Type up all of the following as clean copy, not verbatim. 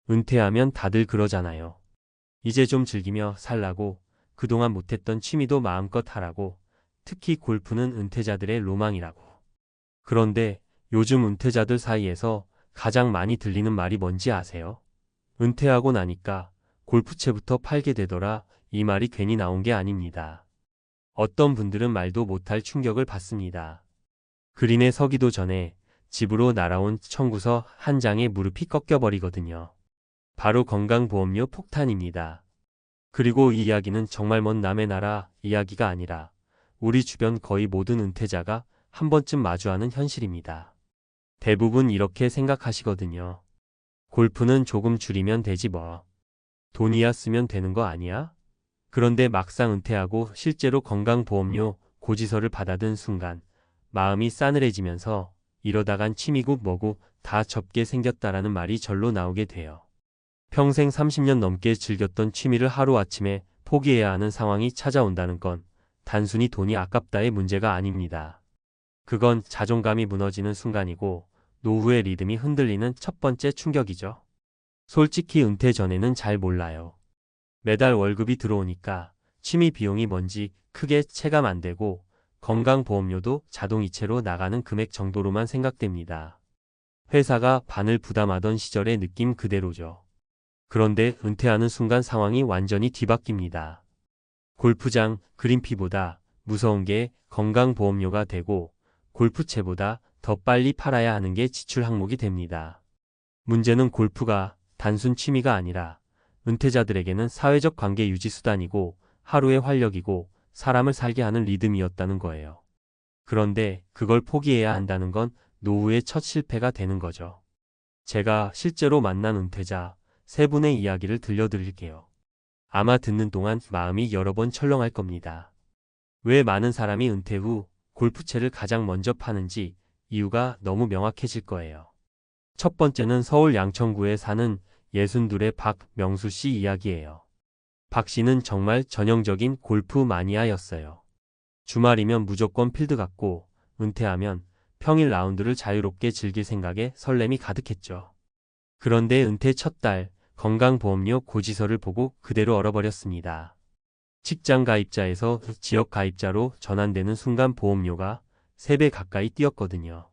은퇴하면 다들 그러잖아요. 이제 좀 즐기며 살라고, 그동안 못했던 취미도 마음껏 하라고, 특히 골프는 은퇴자들의 로망이라고. 그런데 요즘 은퇴자들 사이에서 가장 많이 들리는 말이 뭔지 아세요? 은퇴하고 나니까 골프채부터 팔게 되더라. 이 말이 괜히 나온 게 아닙니다. 어떤 분들은 말도 못할 충격을 받습니다. 그린에 서기도 전에 집으로 날아온 청구서 한 장에 무릎이 꺾여버리거든요. 바로 건강보험료 폭탄입니다. 그리고 이 이야기는 정말 먼 남의 나라 이야기가 아니라 우리 주변 거의 모든 은퇴자가 한 번쯤 마주하는 현실입니다. 대부분 이렇게 생각하시거든요. 골프는 조금 줄이면 되지 뭐. 돈이야 쓰면 되는 거 아니야? 그런데 막상 은퇴하고 실제로 건강보험료 고지서를 받아든 순간 마음이 싸늘해지면서 이러다간 취미고 뭐고 다 접게 생겼다라는 말이 절로 나오게 돼요. 평생 30년 넘게 즐겼던 취미를 하루아침에 포기해야 하는 상황이 찾아온다는 건 단순히 돈이 아깝다의 문제가 아닙니다. 그건 자존감이 무너지는 순간이고 노후의 리듬이 흔들리는 첫 번째 충격이죠. 솔직히 은퇴 전에는 잘 몰라요. 매달 월급이 들어오니까 취미 비용이 뭔지 크게 체감 안 되고 건강보험료도 자동이체로 나가는 금액 정도로만 생각됩니다. 회사가 반을 부담하던 시절의 느낌 그대로죠. 그런데 은퇴하는 순간 상황이 완전히 뒤바뀝니다. 골프장, 그린피보다 무서운 게 건강보험료가 되고 골프채보다 더 빨리 팔아야 하는 게 지출 항목이 됩니다. 문제는 골프가 단순 취미가 아니라 은퇴자들에게는 사회적 관계 유지 수단이고 하루의 활력이고 사람을 살게 하는 리듬이었다는 거예요. 그런데 그걸 포기해야 한다는 건 노후의 첫 실패가 되는 거죠. 제가 실제로 만난 은퇴자 세 분의 이야기를 들려드릴게요. 아마 듣는 동안 마음이 여러 번 철렁할 겁니다. 왜 많은 사람이 은퇴 후 골프채를 가장 먼저 파는지 이유가 너무 명확해질 거예요. 첫 번째는 서울 양천구에 사는 62의 박명수 씨 이야기예요. 박 씨는 정말 전형적인 골프 마니아였어요. 주말이면 무조건 필드 갔고 은퇴하면 평일 라운드를 자유롭게 즐길 생각에 설렘이 가득했죠. 그런데 은퇴 첫 달 건강보험료 고지서를 보고 그대로 얼어버렸습니다. 직장 가입자에서 지역 가입자로 전환되는 순간 보험료가 3배 가까이 뛰었거든요.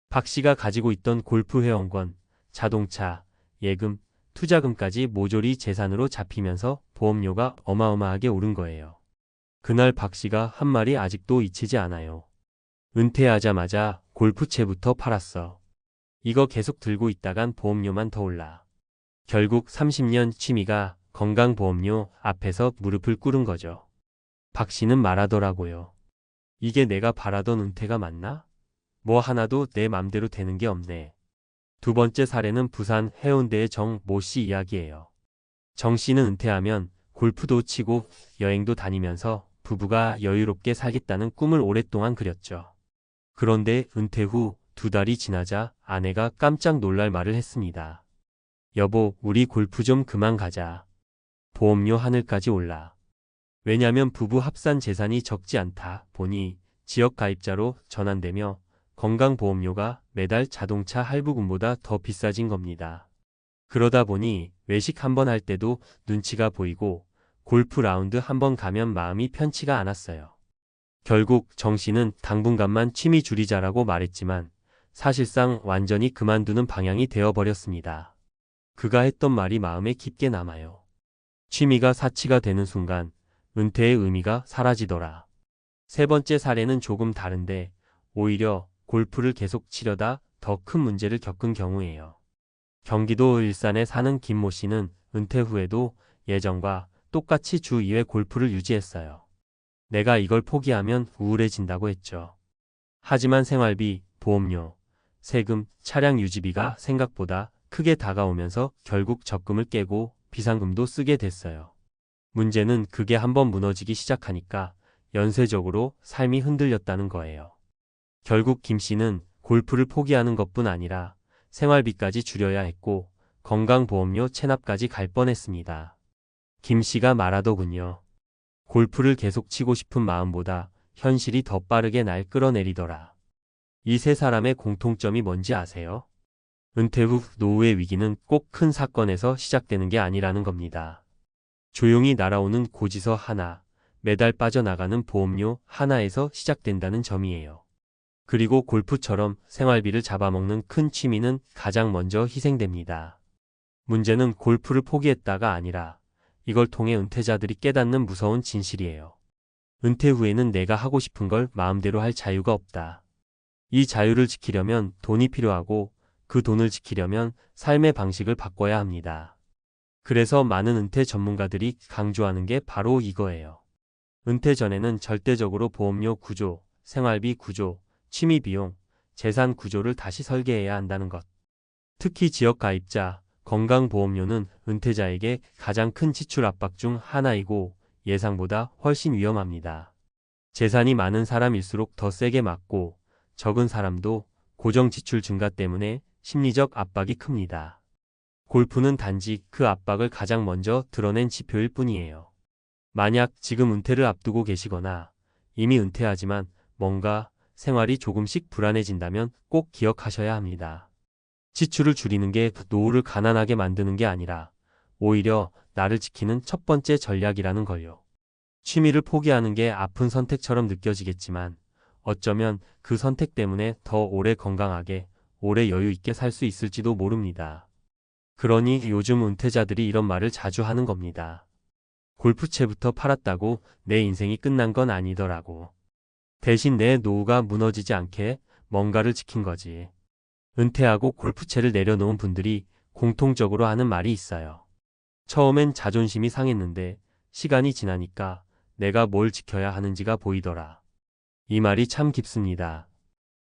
박 씨가 가지고 있던 골프 회원권, 자동차, 예금, 투자금까지 모조리 재산으로 잡히면서 보험료가 어마어마하게 오른 거예요. 그날 박 씨가 한 말이 아직도 잊히지 않아요. 은퇴하자마자 골프채부터 팔았어. 이거 계속 들고 있다간 보험료만 더 올라. 결국 30년 취미가 건강보험료 앞에서 무릎을 꿇은 거죠. 박 씨는 말하더라고요. 이게 내가 바라던 은퇴가 맞나? 뭐 하나도 내 맘대로 되는 게 없네. 두 번째 사례는 부산 해운대의 정모 씨 이야기예요. 정 씨는 은퇴하면 골프도 치고 여행도 다니면서 부부가 여유롭게 살겠다는 꿈을 오랫동안 그렸죠. 그런데 은퇴 후 2달이 지나자 아내가 깜짝 놀랄 말을 했습니다. 여보, 우리 골프 좀 그만 가자. 보험료 하늘까지 올라. 왜냐면 부부 합산 재산이 적지 않다 보니 지역 가입자로 전환되며 건강보험료가 매달 자동차 할부금보다 더 비싸진 겁니다. 그러다 보니 외식 한번 할 때도 눈치가 보이고 골프 라운드 한번 가면 마음이 편치가 않았어요. 결국 정 씨는 당분간만 취미 줄이자라고 말했지만 사실상 완전히 그만두는 방향이 되어버렸습니다. 그가 했던 말이 마음에 깊게 남아요. 취미가 사치가 되는 순간 은퇴의 의미가 사라지더라. 세 번째 사례는 조금 다른데 오히려 골프를 계속 치려다 더 큰 문제를 겪은 경우예요. 경기도 일산에 사는 김모 씨는 은퇴 후에도 예전과 똑같이 주 2회 골프를 유지했어요. 내가 이걸 포기하면 우울해진다고 했죠. 하지만 생활비, 보험료, 세금, 차량 유지비가 생각보다 크게 다가오면서 결국 적금을 깨고 비상금도 쓰게 됐어요. 문제는 그게 한번 무너지기 시작하니까 연쇄적으로 삶이 흔들렸다는 거예요. 결국 김 씨는 골프를 포기하는 것뿐 아니라 생활비까지 줄여야 했고 건강보험료 체납까지 갈 뻔했습니다. 김 씨가 말하더군요. 골프를 계속 치고 싶은 마음보다 현실이 더 빠르게 날 끌어내리더라. 이 세 사람의 공통점이 뭔지 아세요? 은퇴 후 노후의 위기는 꼭 큰 사건에서 시작되는 게 아니라는 겁니다. 조용히 날아오는 고지서 하나, 매달 빠져나가는 보험료 하나에서 시작된다는 점이에요. 그리고 골프처럼 생활비를 잡아먹는 큰 취미는 가장 먼저 희생됩니다. 문제는 골프를 포기했다가 아니라 이걸 통해 은퇴자들이 깨닫는 무서운 진실이에요. 은퇴 후에는 내가 하고 싶은 걸 마음대로 할 자유가 없다. 이 자유를 지키려면 돈이 필요하고 그 돈을 지키려면 삶의 방식을 바꿔야 합니다. 그래서 많은 은퇴 전문가들이 강조하는 게 바로 이거예요. 은퇴 전에는 절대적으로 보험료 구조, 생활비 구조, 취미 비용, 재산 구조를 다시 설계해야 한다는 것. 특히 지역 가입자, 건강보험료는 은퇴자에게 가장 큰 지출 압박 중 하나이고 예상보다 훨씬 위험합니다. 재산이 많은 사람일수록 더 세게 맞고 적은 사람도 고정 지출 증가 때문에 심리적 압박이 큽니다. 골프는 단지 그 압박을 가장 먼저 드러낸 지표일 뿐이에요. 만약 지금 은퇴를 앞두고 계시거나 이미 은퇴하지만 뭔가 생활이 조금씩 불안해진다면 꼭 기억하셔야 합니다. 지출을 줄이는 게 노후를 가난하게 만드는 게 아니라 오히려 나를 지키는 첫 번째 전략이라는 걸요. 취미를 포기하는 게 아픈 선택처럼 느껴지겠지만 어쩌면 그 선택 때문에 더 오래 건강하게, 오래 여유 있게 살 수 있을지도 모릅니다. 그러니 요즘 은퇴자들이 이런 말을 자주 하는 겁니다. 골프채부터 팔았다고 내 인생이 끝난 건 아니더라고. 대신 내 노후가 무너지지 않게 뭔가를 지킨 거지. 은퇴하고 골프채를 내려놓은 분들이 공통적으로 하는 말이 있어요. 처음엔 자존심이 상했는데 시간이 지나니까 내가 뭘 지켜야 하는지가 보이더라. 이 말이 참 깊습니다.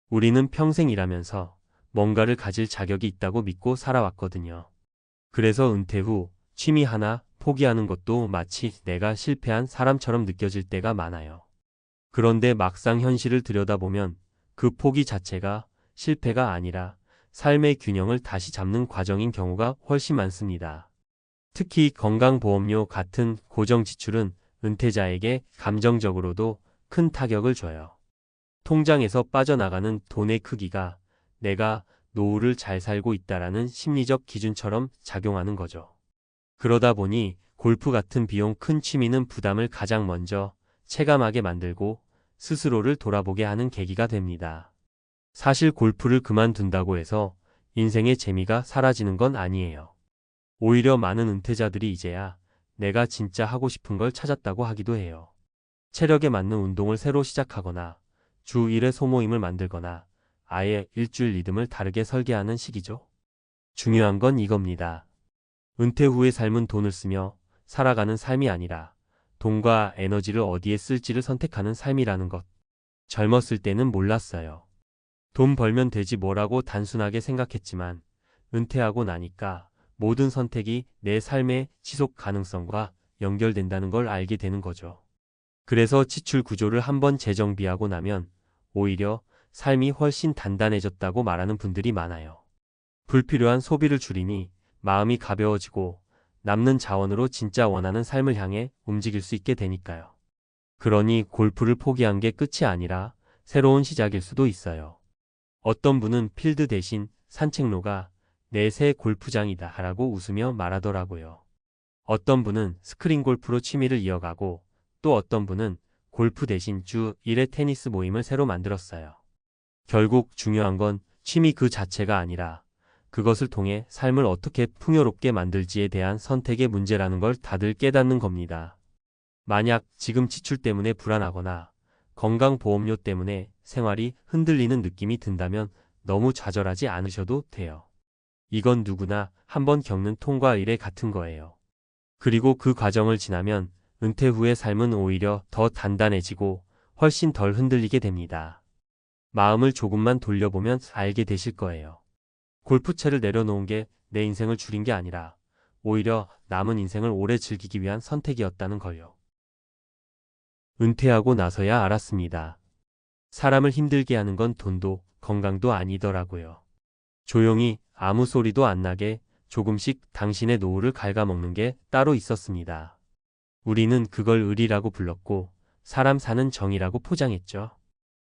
우리는 평생 일하면서 뭔가를 가질 자격이 있다고 믿고 살아왔거든요. 그래서 은퇴 후 취미 하나 포기하는 것도 마치 내가 실패한 사람처럼 느껴질 때가 많아요. 그런데 막상 현실을 들여다보면 그 포기 자체가 실패가 아니라 삶의 균형을 다시 잡는 과정인 경우가 훨씬 많습니다. 특히 건강보험료 같은 고정 지출은 은퇴자에게 감정적으로도 큰 타격을 줘요. 통장에서 빠져나가는 돈의 크기가 내가 노후를 잘 살고 있다라는 심리적 기준처럼 작용하는 거죠. 그러다 보니 골프 같은 비용 큰 취미는 부담을 가장 먼저 체감하게 만들고 스스로를 돌아보게 하는 계기가 됩니다. 사실 골프를 그만둔다고 해서 인생의 재미가 사라지는 건 아니에요. 오히려 많은 은퇴자들이 이제야 내가 진짜 하고 싶은 걸 찾았다고 하기도 해요. 체력에 맞는 운동을 새로 시작하거나 주 1회 소모임을 만들거나 아예 일주일 리듬을 다르게 설계하는 시기죠. 중요한 건 이겁니다. 은퇴 후의 삶은 돈을 쓰며 살아가는 삶이 아니라 돈과 에너지를 어디에 쓸지를 선택하는 삶이라는 것. 젊었을 때는 몰랐어요. 돈 벌면 되지 뭐라고 단순하게 생각했지만 은퇴하고 나니까 모든 선택이 내 삶의 지속 가능성과 연결된다는 걸 알게 되는 거죠. 그래서 지출 구조를 한번 재정비하고 나면 오히려 삶이 훨씬 단단해졌다고 말하는 분들이 많아요. 불필요한 소비를 줄이니 마음이 가벼워지고 남는 자원으로 진짜 원하는 삶을 향해 움직일 수 있게 되니까요. 그러니 골프를 포기한 게 끝이 아니라 새로운 시작일 수도 있어요. 어떤 분은 필드 대신 산책로가 내 새 골프장이다 라고 웃으며 말하더라고요. 어떤 분은 스크린 골프로 취미를 이어가고 또 어떤 분은 골프 대신 주 1회 테니스 모임을 새로 만들었어요. 결국 중요한 건 취미 그 자체가 아니라 그것을 통해 삶을 어떻게 풍요롭게 만들지에 대한 선택의 문제라는 걸 다들 깨닫는 겁니다. 만약 지금 지출 때문에 불안하거나 건강보험료 때문에 생활이 흔들리는 느낌이 든다면 너무 좌절하지 않으셔도 돼요. 이건 누구나 한번 겪는 통과 일에 같은 거예요. 그리고 그 과정을 지나면 은퇴 후의 삶은 오히려 더 단단해지고 훨씬 덜 흔들리게 됩니다. 마음을 조금만 돌려보면 알게 되실 거예요. 골프채를 내려놓은 게 내 인생을 줄인 게 아니라 오히려 남은 인생을 오래 즐기기 위한 선택이었다는 걸요. 은퇴하고 나서야 알았습니다. 사람을 힘들게 하는 건 돈도 건강도 아니더라고요. 조용히 아무 소리도 안 나게 조금씩 당신의 노후를 갉아먹는 게 따로 있었습니다. 우리는 그걸 의리라고 불렀고 사람 사는 정이라고 포장했죠.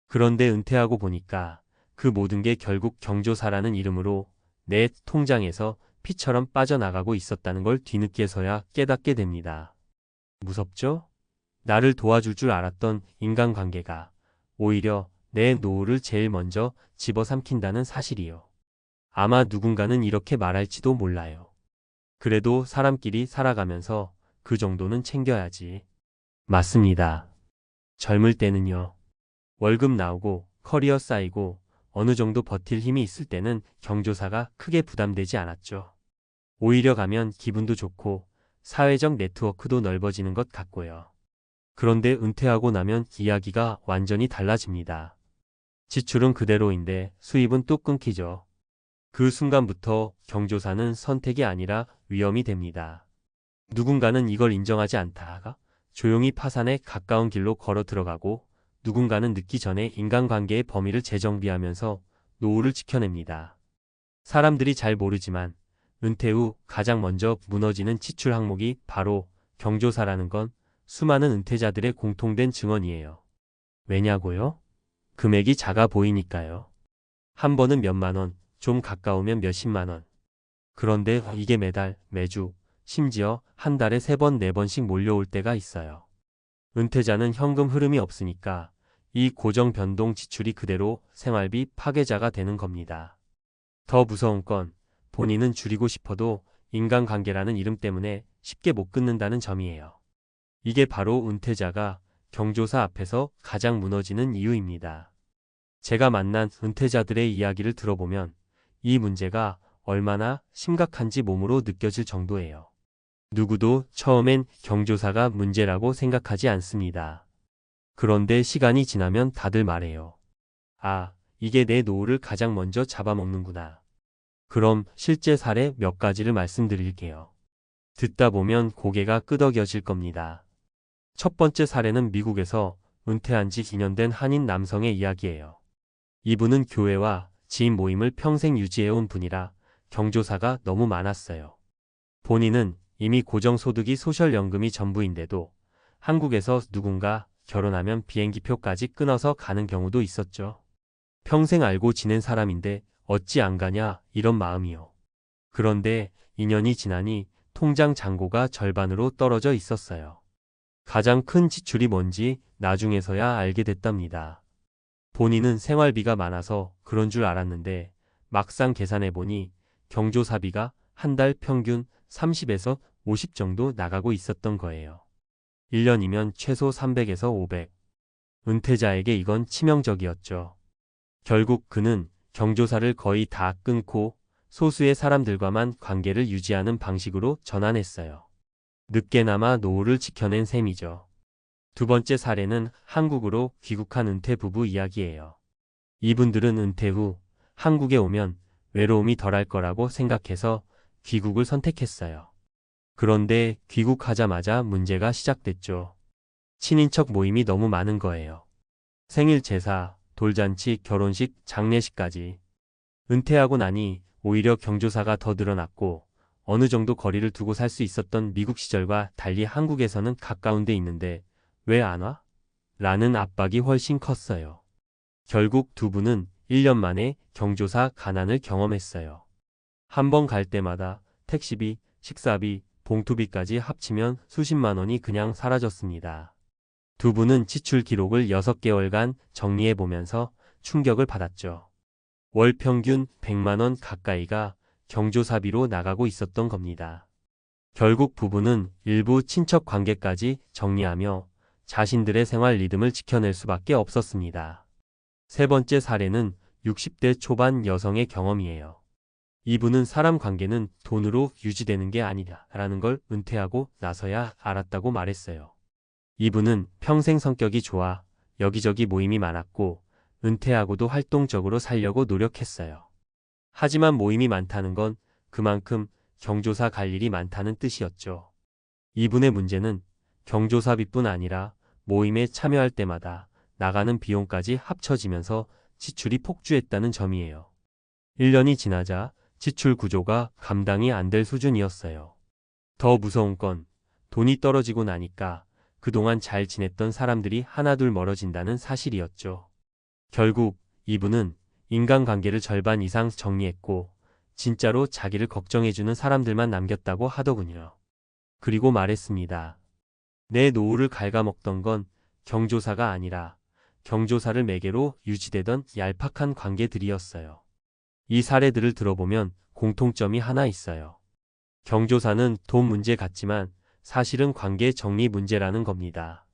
그런데 은퇴하고 보니까 그 모든 게 결국 경조사라는 이름으로 내 통장에서 피처럼 빠져나가고 있었다는 걸 뒤늦게서야 깨닫게 됩니다. 무섭죠? 나를 도와줄 줄 알았던 인간관계가 오히려 내 노후를 제일 먼저 집어삼킨다는 사실이요. 아마 누군가는 이렇게 말할지도 몰라요. 그래도 사람끼리 살아가면서 그 정도는 챙겨야지. 맞습니다. 젊을 때는요. 월급 나오고 커리어 쌓이고 어느 정도 버틸 힘이 있을 때는 경조사가 크게 부담되지 않았죠. 오히려 가면 기분도 좋고 사회적 네트워크도 넓어지는 것 같고요. 그런데 은퇴하고 나면 이야기가 완전히 달라집니다. 지출은 그대로인데 수입은 또 끊기죠. 그 순간부터 경조사는 선택이 아니라 위험이 됩니다. 누군가는 이걸 인정하지 않다가 조용히 파산에 가까운 길로 걸어 들어가고 누군가는 늦기 전에 인간관계의 범위를 재정비하면서 노후를 지켜냅니다. 사람들이 잘 모르지만 은퇴 후 가장 먼저 무너지는 지출 항목이 바로 경조사라는 건 수많은 은퇴자들의 공통된 증언이에요. 왜냐고요? 금액이 작아 보이니까요. 한 번은 몇만 원, 좀 가까우면 몇십만 원. 그런데 이게 매달, 매주, 심지어 한 달에 3번, 4번씩 몰려올 때가 있어요. 은퇴자는 현금 흐름이 없으니까 이 고정 변동 지출이 그대로 생활비 파괴자가 되는 겁니다. 더 무서운 건 본인은 줄이고 싶어도 인간관계라는 이름 때문에 쉽게 못 끊는다는 점이에요. 이게 바로 은퇴자가 경조사 앞에서 가장 무너지는 이유입니다. 제가 만난 은퇴자들의 이야기를 들어보면 이 문제가 얼마나 심각한지 몸으로 느껴질 정도예요. 누구도 처음엔 경조사가 문제라고 생각하지 않습니다. 그런데 시간이 지나면 다들 말해요. 아, 이게 내 노후를 가장 먼저 잡아먹는구나. 그럼 실제 사례 몇 가지를 말씀드릴게요. 듣다 보면 고개가 끄덕여질 겁니다. 첫 번째 사례는 미국에서 은퇴한 지 2년 된 한인 남성의 이야기예요. 이분은 교회와 지인 모임을 평생 유지해온 분이라 경조사가 너무 많았어요. 본인은 이미 고정소득이 소셜연금이 전부인데도 한국에서 누군가 결혼하면 비행기표까지 끊어서 가는 경우도 있었죠. 평생 알고 지낸 사람인데 어찌 안 가냐 이런 마음이요. 그런데 2년이 지나니 통장 잔고가 절반으로 떨어져 있었어요. 가장 큰 지출이 뭔지 나중에서야 알게 됐답니다. 본인은 생활비가 많아서 그런 줄 알았는데 막상 계산해보니 경조사비가 한 달 평균 30에서 50 정도 나가고 있었던 거예요. 1년이면 최소 300에서 500. 은퇴자에게 이건 치명적이었죠. 결국 그는 경조사를 거의 다 끊고 소수의 사람들과만 관계를 유지하는 방식으로 전환했어요. 늦게나마 노후를 지켜낸 셈이죠. 두 번째 사례는 한국으로 귀국한 은퇴 부부 이야기예요. 이분들은 은퇴 후 한국에 오면 외로움이 덜할 거라고 생각해서 귀국을 선택했어요. 그런데 귀국하자마자 문제가 시작됐죠. 친인척 모임이 너무 많은 거예요. 생일 제사, 돌잔치, 결혼식, 장례식까지. 은퇴하고 나니 오히려 경조사가 더 늘어났고 어느 정도 거리를 두고 살 수 있었던 미국 시절과 달리 한국에서는 가까운 데 있는데 왜 안 와? 라는 압박이 훨씬 컸어요. 결국 두 분은 1년 만에 경조사 가난을 경험했어요. 한 번 갈 때마다 택시비, 식사비, 봉투비까지 합치면 수십만 원이 그냥 사라졌습니다. 두 분은 지출 기록을 6개월간 정리해보면서 충격을 받았죠. 월 평균 100만 원 가까이가 경조사비로 나가고 있었던 겁니다. 결국 부부는 일부 친척 관계까지 정리하며 자신들의 생활 리듬을 지켜낼 수밖에 없었습니다. 세 번째 사례는 60대 초반 여성의 경험이에요. 이분은 사람 관계는 돈으로 유지되는 게 아니라는 걸 은퇴하고 나서야 알았다고 말했어요. 이분은 평생 성격이 좋아 여기저기 모임이 많았고 은퇴하고도 활동적으로 살려고 노력했어요. 하지만 모임이 많다는 건 그만큼 경조사 갈 일이 많다는 뜻이었죠. 이분의 문제는 경조사비뿐 아니라 모임에 참여할 때마다 나가는 비용까지 합쳐지면서 지출이 폭주했다는 점이에요. 1년이 지나자 지출 구조가 감당이 안 될 수준이었어요. 더 무서운 건 돈이 떨어지고 나니까 그동안 잘 지냈던 사람들이 하나둘 멀어진다는 사실이었죠. 결국 이분은 인간관계를 절반 이상 정리했고 진짜로 자기를 걱정해주는 사람들만 남겼다고 하더군요. 그리고 말했습니다. 내 노후를 갉아먹던 건 경조사가 아니라 경조사를 매개로 유지되던 얄팍한 관계들이었어요. 이 사례들을 들어보면 공통점이 하나 있어요. 경조사는 돈 문제 같지만 사실은 관계 정리 문제라는 겁니다.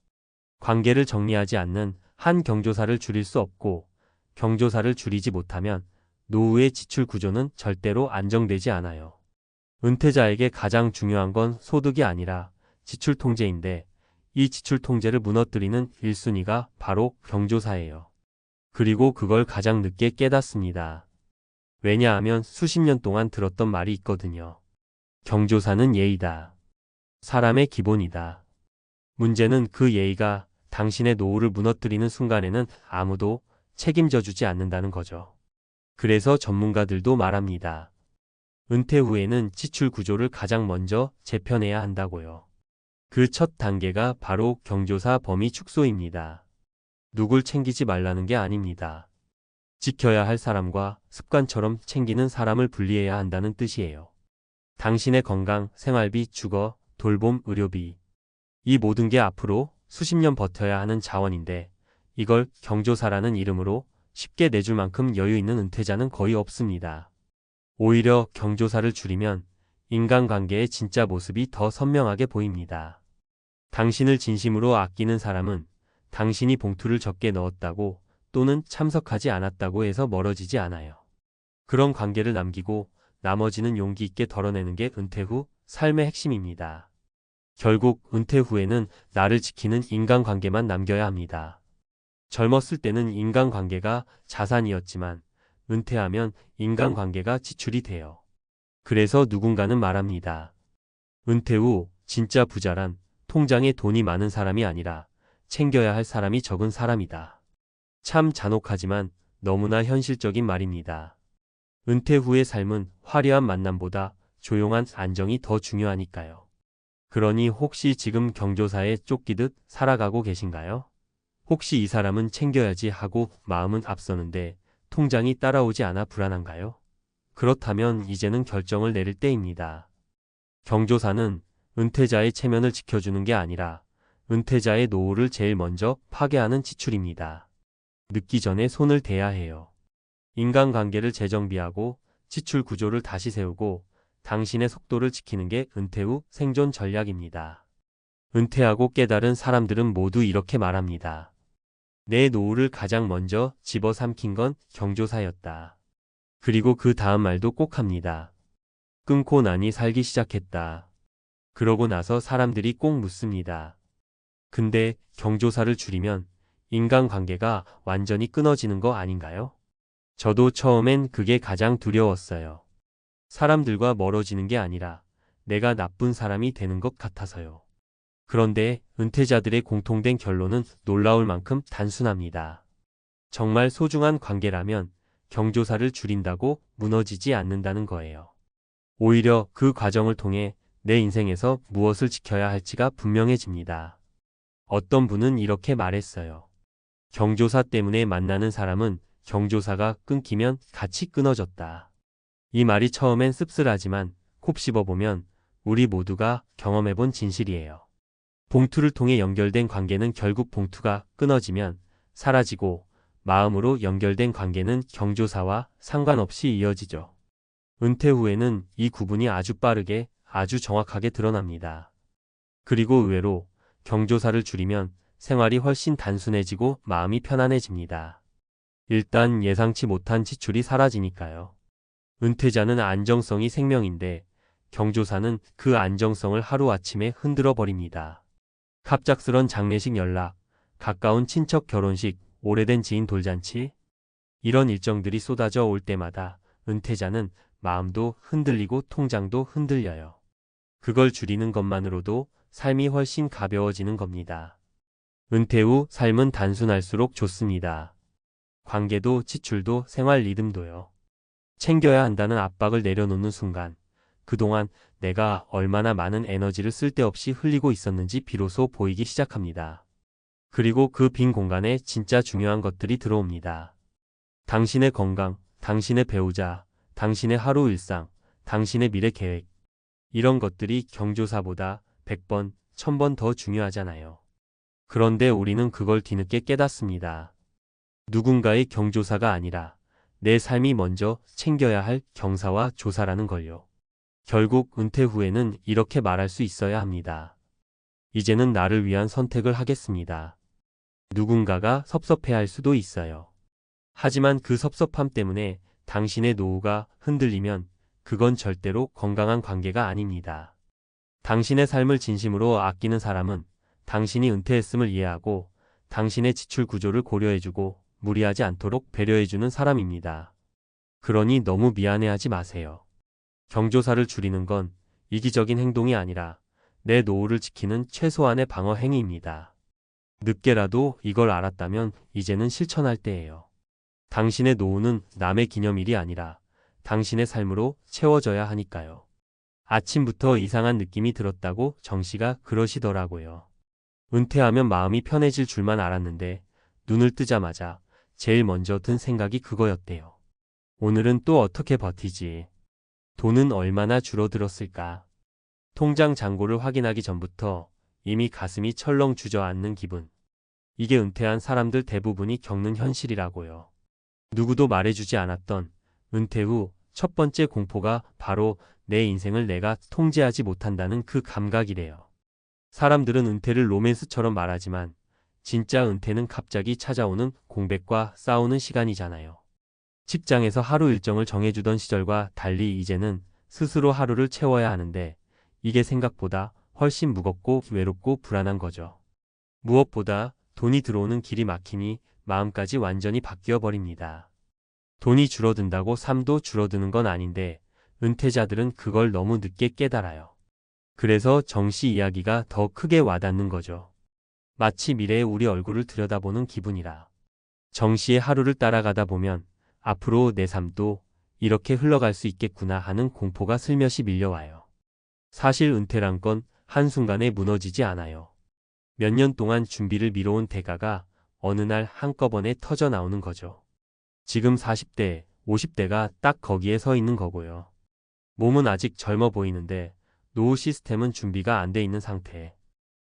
관계를 정리하지 않는 한 경조사를 줄일 수 없고 경조사를 줄이지 못하면 노후의 지출 구조는 절대로 안정되지 않아요. 은퇴자에게 가장 중요한 건 소득이 아니라 지출 통제인데 이 지출 통제를 무너뜨리는 1순위가 바로 경조사예요. 그리고 그걸 가장 늦게 깨닫습니다. 왜냐하면 수십 년 동안 들었던 말이 있거든요. 경조사는 예의다. 사람의 기본이다. 문제는 그 예의가 당신의 노후를 무너뜨리는 순간에는 아무도 책임져 주지 않는다는 거죠. 그래서 전문가들도 말합니다. 은퇴 후에는 지출 구조를 가장 먼저 재편해야 한다고요. 그 첫 단계가 바로 경조사 범위 축소입니다. 누굴 챙기지 말라는 게 아닙니다. 지켜야 할 사람과 습관처럼 챙기는 사람을 분리해야 한다는 뜻이에요. 당신의 건강, 생활비, 주거, 돌봄, 의료비. 이 모든 게 앞으로 수십 년 버텨야 하는 자원인데 이걸 경조사라는 이름으로 쉽게 내줄 만큼 여유 있는 은퇴자는 거의 없습니다. 오히려 경조사를 줄이면 인간관계의 진짜 모습이 더 선명하게 보입니다. 당신을 진심으로 아끼는 사람은 당신이 봉투를 적게 넣었다고 또는 참석하지 않았다고 해서 멀어지지 않아요. 그런 관계를 남기고 나머지는 용기 있게 덜어내는 게 은퇴 후 삶의 핵심입니다. 결국 은퇴 후에는 나를 지키는 인간관계만 남겨야 합니다. 젊었을 때는 인간관계가 자산이었지만 은퇴하면 인간관계가 지출이 돼요. 그래서 누군가는 말합니다. 은퇴 후 진짜 부자란 통장에 돈이 많은 사람이 아니라 챙겨야 할 사람이 적은 사람이다. 참 잔혹하지만 너무나 현실적인 말입니다. 은퇴 후의 삶은 화려한 만남보다 조용한 안정이 더 중요하니까요. 그러니 혹시 지금 경조사에 쫓기듯 살아가고 계신가요? 혹시 이 사람은 챙겨야지 하고 마음은 앞서는데 통장이 따라오지 않아 불안한가요? 그렇다면 이제는 결정을 내릴 때입니다. 경조사는 은퇴자의 체면을 지켜주는 게 아니라 은퇴자의 노후를 제일 먼저 파괴하는 지출입니다. 늦기 전에 손을 대야 해요. 인간관계를 재정비하고 지출 구조를 다시 세우고 당신의 속도를 지키는 게 은퇴 후 생존 전략입니다. 은퇴하고 깨달은 사람들은 모두 이렇게 말합니다. 내 노후를 가장 먼저 집어삼킨 건 경조사였다. 그리고 그 다음 말도 꼭 합니다. 끊고 나니 살기 시작했다. 그러고 나서 사람들이 꼭 묻습니다. 근데 경조사를 줄이면 인간관계가 완전히 끊어지는 거 아닌가요? 저도 처음엔 그게 가장 두려웠어요. 사람들과 멀어지는 게 아니라 내가 나쁜 사람이 되는 것 같아서요. 그런데 은퇴자들의 공통된 결론은 놀라울 만큼 단순합니다. 정말 소중한 관계라면 경조사를 줄인다고 무너지지 않는다는 거예요. 오히려 그 과정을 통해 내 인생에서 무엇을 지켜야 할지가 분명해집니다. 어떤 분은 이렇게 말했어요. 경조사 때문에 만나는 사람은 경조사가 끊기면 같이 끊어졌다. 이 말이 처음엔 씁쓸하지만 콕 씹어보면 우리 모두가 경험해본 진실이에요. 봉투를 통해 연결된 관계는 결국 봉투가 끊어지면 사라지고 마음으로 연결된 관계는 경조사와 상관없이 이어지죠. 은퇴 후에는 이 구분이 아주 빠르게 아주 정확하게 드러납니다. 그리고 의외로 경조사를 줄이면 생활이 훨씬 단순해지고 마음이 편안해집니다. 일단 예상치 못한 지출이 사라지니까요. 은퇴자는 안정성이 생명인데 경조사는 그 안정성을 하루아침에 흔들어 버립니다. 갑작스런 장례식 연락, 가까운 친척 결혼식, 오래된 지인 돌잔치 이런 일정들이 쏟아져 올 때마다 은퇴자는 마음도 흔들리고 통장도 흔들려요. 그걸 줄이는 것만으로도 삶이 훨씬 가벼워지는 겁니다. 은퇴 후 삶은 단순할수록 좋습니다. 관계도 지출도 생활 리듬도요. 챙겨야 한다는 압박을 내려놓는 순간 그동안 내가 얼마나 많은 에너지를 쓸데없이 흘리고 있었는지 비로소 보이기 시작합니다. 그리고 그 빈 공간에 진짜 중요한 것들이 들어옵니다. 당신의 건강, 당신의 배우자, 당신의 하루 일상, 당신의 미래 계획. 이런 것들이 경조사보다 100번, 1000번 더 중요하잖아요. 그런데 우리는 그걸 뒤늦게 깨닫습니다. 누군가의 경조사가 아니라 내 삶이 먼저 챙겨야 할 경사와 조사라는 걸요. 결국 은퇴 후에는 이렇게 말할 수 있어야 합니다. 이제는 나를 위한 선택을 하겠습니다. 누군가가 섭섭해할 수도 있어요. 하지만 그 섭섭함 때문에 당신의 노후가 흔들리면 그건 절대로 건강한 관계가 아닙니다. 당신의 삶을 진심으로 아끼는 사람은 당신이 은퇴했음을 이해하고 당신의 지출 구조를 고려해주고 무리하지 않도록 배려해주는 사람입니다. 그러니 너무 미안해하지 마세요. 경조사를 줄이는 건 이기적인 행동이 아니라 내 노후를 지키는 최소한의 방어 행위입니다. 늦게라도 이걸 알았다면 이제는 실천할 때예요. 당신의 노후는 남의 기념일이 아니라 당신의 삶으로 채워져야 하니까요. 아침부터 이상한 느낌이 들었다고 정 씨가 그러시더라고요. 은퇴하면 마음이 편해질 줄만 알았는데 눈을 뜨자마자 제일 먼저 든 생각이 그거였대요. 오늘은 또 어떻게 버티지? 돈은 얼마나 줄어들었을까? 통장 잔고를 확인하기 전부터 이미 가슴이 철렁 주저앉는 기분. 이게 은퇴한 사람들 대부분이 겪는 현실이라고요. 누구도 말해주지 않았던 은퇴 후 첫 번째 공포가 바로 내 인생을 내가 통제하지 못한다는 그 감각이래요. 사람들은 은퇴를 로맨스처럼 말하지만 진짜 은퇴는 갑자기 찾아오는 공백과 싸우는 시간이잖아요. 직장에서 하루 일정을 정해주던 시절과 달리 이제는 스스로 하루를 채워야 하는데 이게 생각보다 훨씬 무겁고 외롭고 불안한 거죠. 무엇보다 돈이 들어오는 길이 막히니 마음까지 완전히 바뀌어 버립니다. 돈이 줄어든다고 삶도 줄어드는 건 아닌데 은퇴자들은 그걸 너무 늦게 깨달아요. 그래서 정씨 이야기가 더 크게 와닿는 거죠. 마치 미래의 우리 얼굴을 들여다보는 기분이라. 정씨의 하루를 따라가다 보면 앞으로 내 삶도 이렇게 흘러갈 수 있겠구나 하는 공포가 슬며시 밀려와요. 사실 은퇴란 건 한순간에 무너지지 않아요. 몇 년 동안 준비를 미뤄온 대가가 어느 날 한꺼번에 터져 나오는 거죠. 지금 40대, 50대가 딱 거기에 서 있는 거고요. 몸은 아직 젊어 보이는데 노후 시스템은 준비가 안 돼 있는 상태.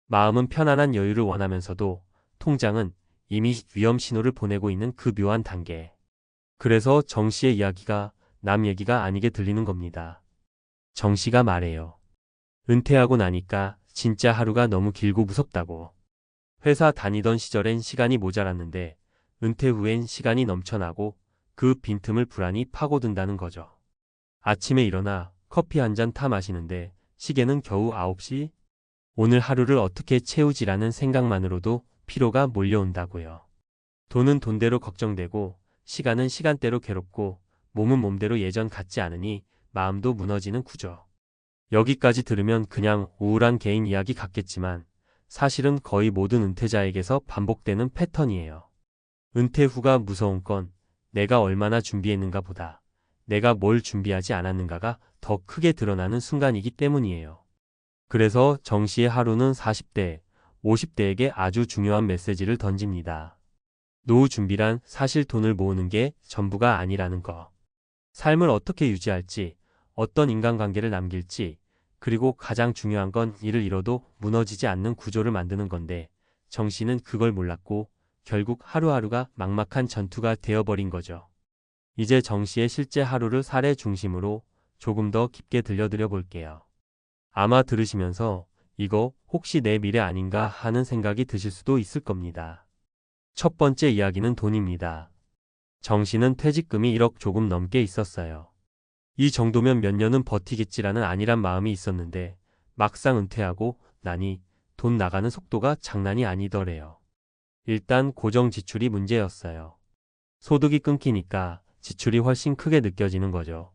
마음은 편안한 여유를 원하면서도 통장은 이미 위험 신호를 보내고 있는 그 묘한 단계. 그래서 정 씨의 이야기가 남 얘기가 아니게 들리는 겁니다. 정 씨가 말해요. 은퇴하고 나니까 진짜 하루가 너무 길고 무섭다고. 회사 다니던 시절엔 시간이 모자랐는데 은퇴 후엔 시간이 넘쳐나고 그 빈틈을 불안히 파고든다는 거죠. 아침에 일어나 커피 한 잔 타 마시는데 시계는 겨우 9시? 오늘 하루를 어떻게 채우지라는 생각만으로도 피로가 몰려온다고요. 돈은 돈대로 걱정되고 시간은 시간대로 괴롭고 몸은 몸대로 예전 같지 않으니 마음도 무너지는 구조. 여기까지 들으면 그냥 우울한 개인 이야기 같겠지만 사실은 거의 모든 은퇴자에게서 반복되는 패턴이에요. 은퇴 후가 무서운 건 내가 얼마나 준비했는가 보다 내가 뭘 준비하지 않았는가가 더 크게 드러나는 순간이기 때문이에요. 그래서 정 씨의 하루는 40대, 50대에게 아주 중요한 메시지를 던집니다. 노후 준비란 사실 돈을 모으는 게 전부가 아니라는 거. 삶을 어떻게 유지할지, 어떤 인간관계를 남길지, 그리고 가장 중요한 건 이를 잃어도 무너지지 않는 구조를 만드는 건데 정 씨는 그걸 몰랐고 결국 하루하루가 막막한 전투가 되어버린 거죠. 이제 정 씨의 실제 하루를 사례 중심으로 조금 더 깊게 들려드려 볼게요. 아마 들으시면서 이거 혹시 내 미래 아닌가 하는 생각이 드실 수도 있을 겁니다. 첫 번째 이야기는 돈입니다. 정 씨는 퇴직금이 1억 조금 넘게 있었어요. 이 정도면 몇 년은 버티겠지라는 안일한 마음이 있었는데 막상 은퇴하고 나니 돈 나가는 속도가 장난이 아니더래요. 일단 고정 지출이 문제였어요. 소득이 끊기니까 지출이 훨씬 크게 느껴지는 거죠.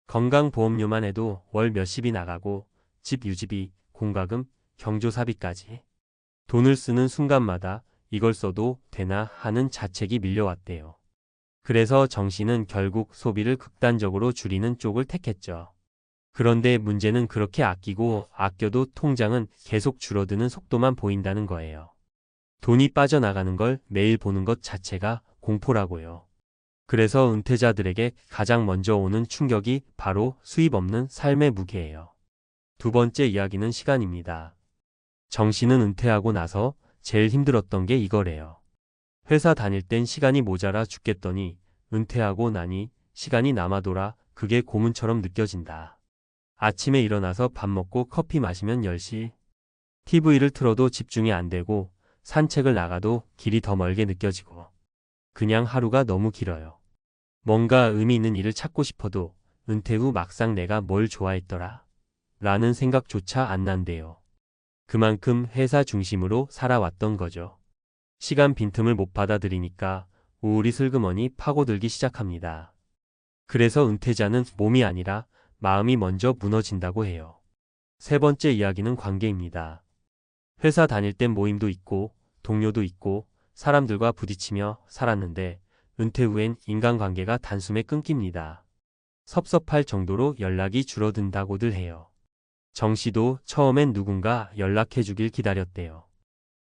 건강보험료만 해도 월 몇십이 나가고 집 유지비, 공과금, 경조사비까지. 돈을 쓰는 순간마다 이걸 써도 되나 하는 자책이 밀려왔대요. 그래서 정 씨는 결국 소비를 극단적으로 줄이는 쪽을 택했죠. 그런데 문제는 그렇게 아끼고 아껴도 통장은 계속 줄어드는 속도만 보인다는 거예요. 돈이 빠져나가는 걸 매일 보는 것 자체가 공포라고요. 그래서 은퇴자들에게 가장 먼저 오는 충격이 바로 수입 없는 삶의 무게예요. 두 번째 이야기는 시간입니다. 정 씨는 은퇴하고 나서 제일 힘들었던 게 이거래요. 회사 다닐 땐 시간이 모자라 죽겠더니 은퇴하고 나니 시간이 남아돌아 그게 고문처럼 느껴진다. 아침에 일어나서 밥 먹고 커피 마시면 10시. TV를 틀어도 집중이 안 되고 산책을 나가도 길이 더 멀게 느껴지고 그냥 하루가 너무 길어요. 뭔가 의미 있는 일을 찾고 싶어도 은퇴 후 막상 내가 뭘 좋아했더라 라는 생각조차 안 난대요. 그만큼 회사 중심으로 살아왔던 거죠. 시간 빈틈을 못 받아들이니까 우울이 슬그머니 파고들기 시작합니다. 그래서 은퇴자는 몸이 아니라 마음이 먼저 무너진다고 해요. 세 번째 이야기는 관계입니다. 회사 다닐 땐 모임도 있고 동료도 있고 사람들과 부딪히며 살았는데 은퇴 후엔 인간관계가 단숨에 끊깁니다. 섭섭할 정도로 연락이 줄어든다고들 해요. 정 씨도 처음엔 누군가 연락해 주길 기다렸대요.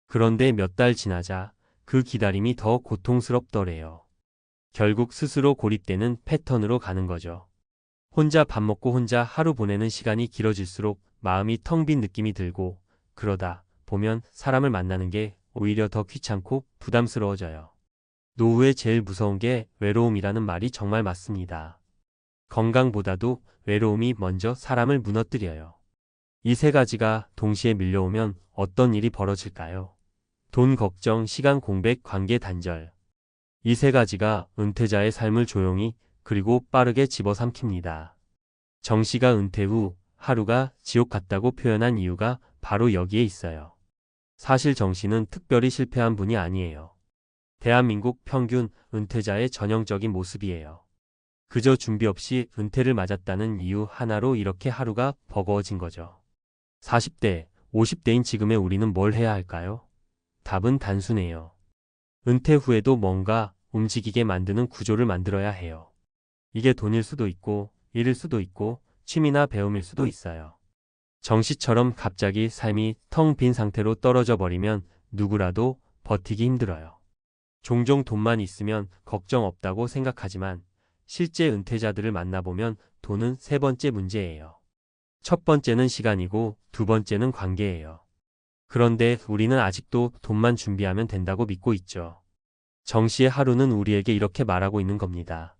그런데 몇 달 지나자 그 기다림이 더 고통스럽더래요. 결국 스스로 고립되는 패턴으로 가는 거죠. 혼자 밥 먹고 혼자 하루 보내는 시간이 길어질수록 마음이 텅 빈 느낌이 들고 그러다 보면 사람을 만나는 게 오히려 더 귀찮고 부담스러워져요. 노후에 제일 무서운 게 외로움이라는 말이 정말 맞습니다. 건강보다도 외로움이 먼저 사람을 무너뜨려요. 이 세 가지가 동시에 밀려오면 어떤 일이 벌어질까요? 돈 걱정, 시간 공백, 관계 단절. 이 세 가지가 은퇴자의 삶을 조용히 그리고 빠르게 집어삼킵니다. 정 씨가 은퇴 후 하루가 지옥 같다고 표현한 이유가 바로 여기에 있어요. 사실 정 씨는 특별히 실패한 분이 아니에요. 대한민국 평균 은퇴자의 전형적인 모습이에요. 그저 준비 없이 은퇴를 맞았다는 이유 하나로 이렇게 하루가 버거워진 거죠. 40대, 50대인 지금의 우리는 뭘 해야 할까요? 답은 단순해요. 은퇴 후에도 뭔가 움직이게 만드는 구조를 만들어야 해요. 이게 돈일 수도 있고, 일일 수도 있고, 취미나 배움일 수도 있어요. 정 씨처럼 갑자기 삶이 텅 빈 상태로 떨어져 버리면 누구라도 버티기 힘들어요. 종종 돈만 있으면 걱정 없다고 생각하지만 실제 은퇴자들을 만나보면 돈은 세 번째 문제예요. 첫 번째는 시간이고 두 번째는 관계예요. 그런데 우리는 아직도 돈만 준비하면 된다고 믿고 있죠. 정 씨의 하루는 우리에게 이렇게 말하고 있는 겁니다.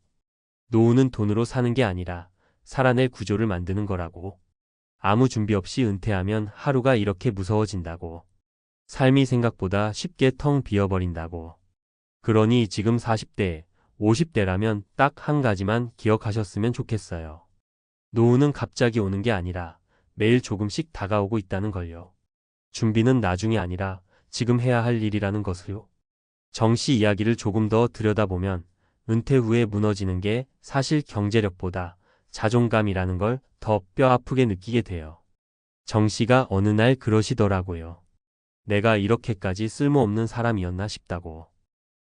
노후는 돈으로 사는 게 아니라 살아낼 구조를 만드는 거라고. 아무 준비 없이 은퇴하면 하루가 이렇게 무서워진다고. 삶이 생각보다 쉽게 텅 비어버린다고. 그러니 지금 40대, 50대라면 딱 한 가지만 기억하셨으면 좋겠어요. 노후는 갑자기 오는 게 아니라 매일 조금씩 다가오고 있다는 걸요. 준비는 나중이 아니라 지금 해야 할 일이라는 것을요. 정 씨 이야기를 조금 더 들여다보면 은퇴 후에 무너지는 게 사실 경제력보다 자존감이라는 걸 더 뼈아프게 느끼게 돼요. 정 씨가 어느 날 그러시더라고요. 내가 이렇게까지 쓸모없는 사람이었나 싶다고.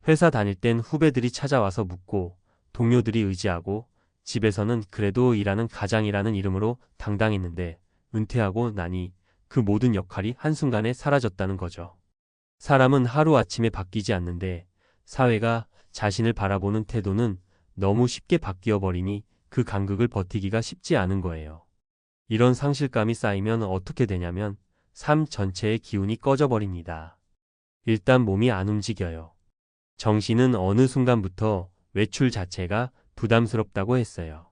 회사 다닐 땐 후배들이 찾아와서 묻고 동료들이 의지하고 집에서는 그래도 일하는 가장이라는 이름으로 당당했는데 은퇴하고 나니 그 모든 역할이 한순간에 사라졌다는 거죠. 사람은 하루아침에 바뀌지 않는데 사회가 자신을 바라보는 태도는 너무 쉽게 바뀌어 버리니 그 간극을 버티기가 쉽지 않은 거예요. 이런 상실감이 쌓이면 어떻게 되냐면 삶 전체의 기운이 꺼져 버립니다. 일단 몸이 안 움직여요. 정 씨는 어느 순간부터 외출 자체가 부담스럽다고 했어요.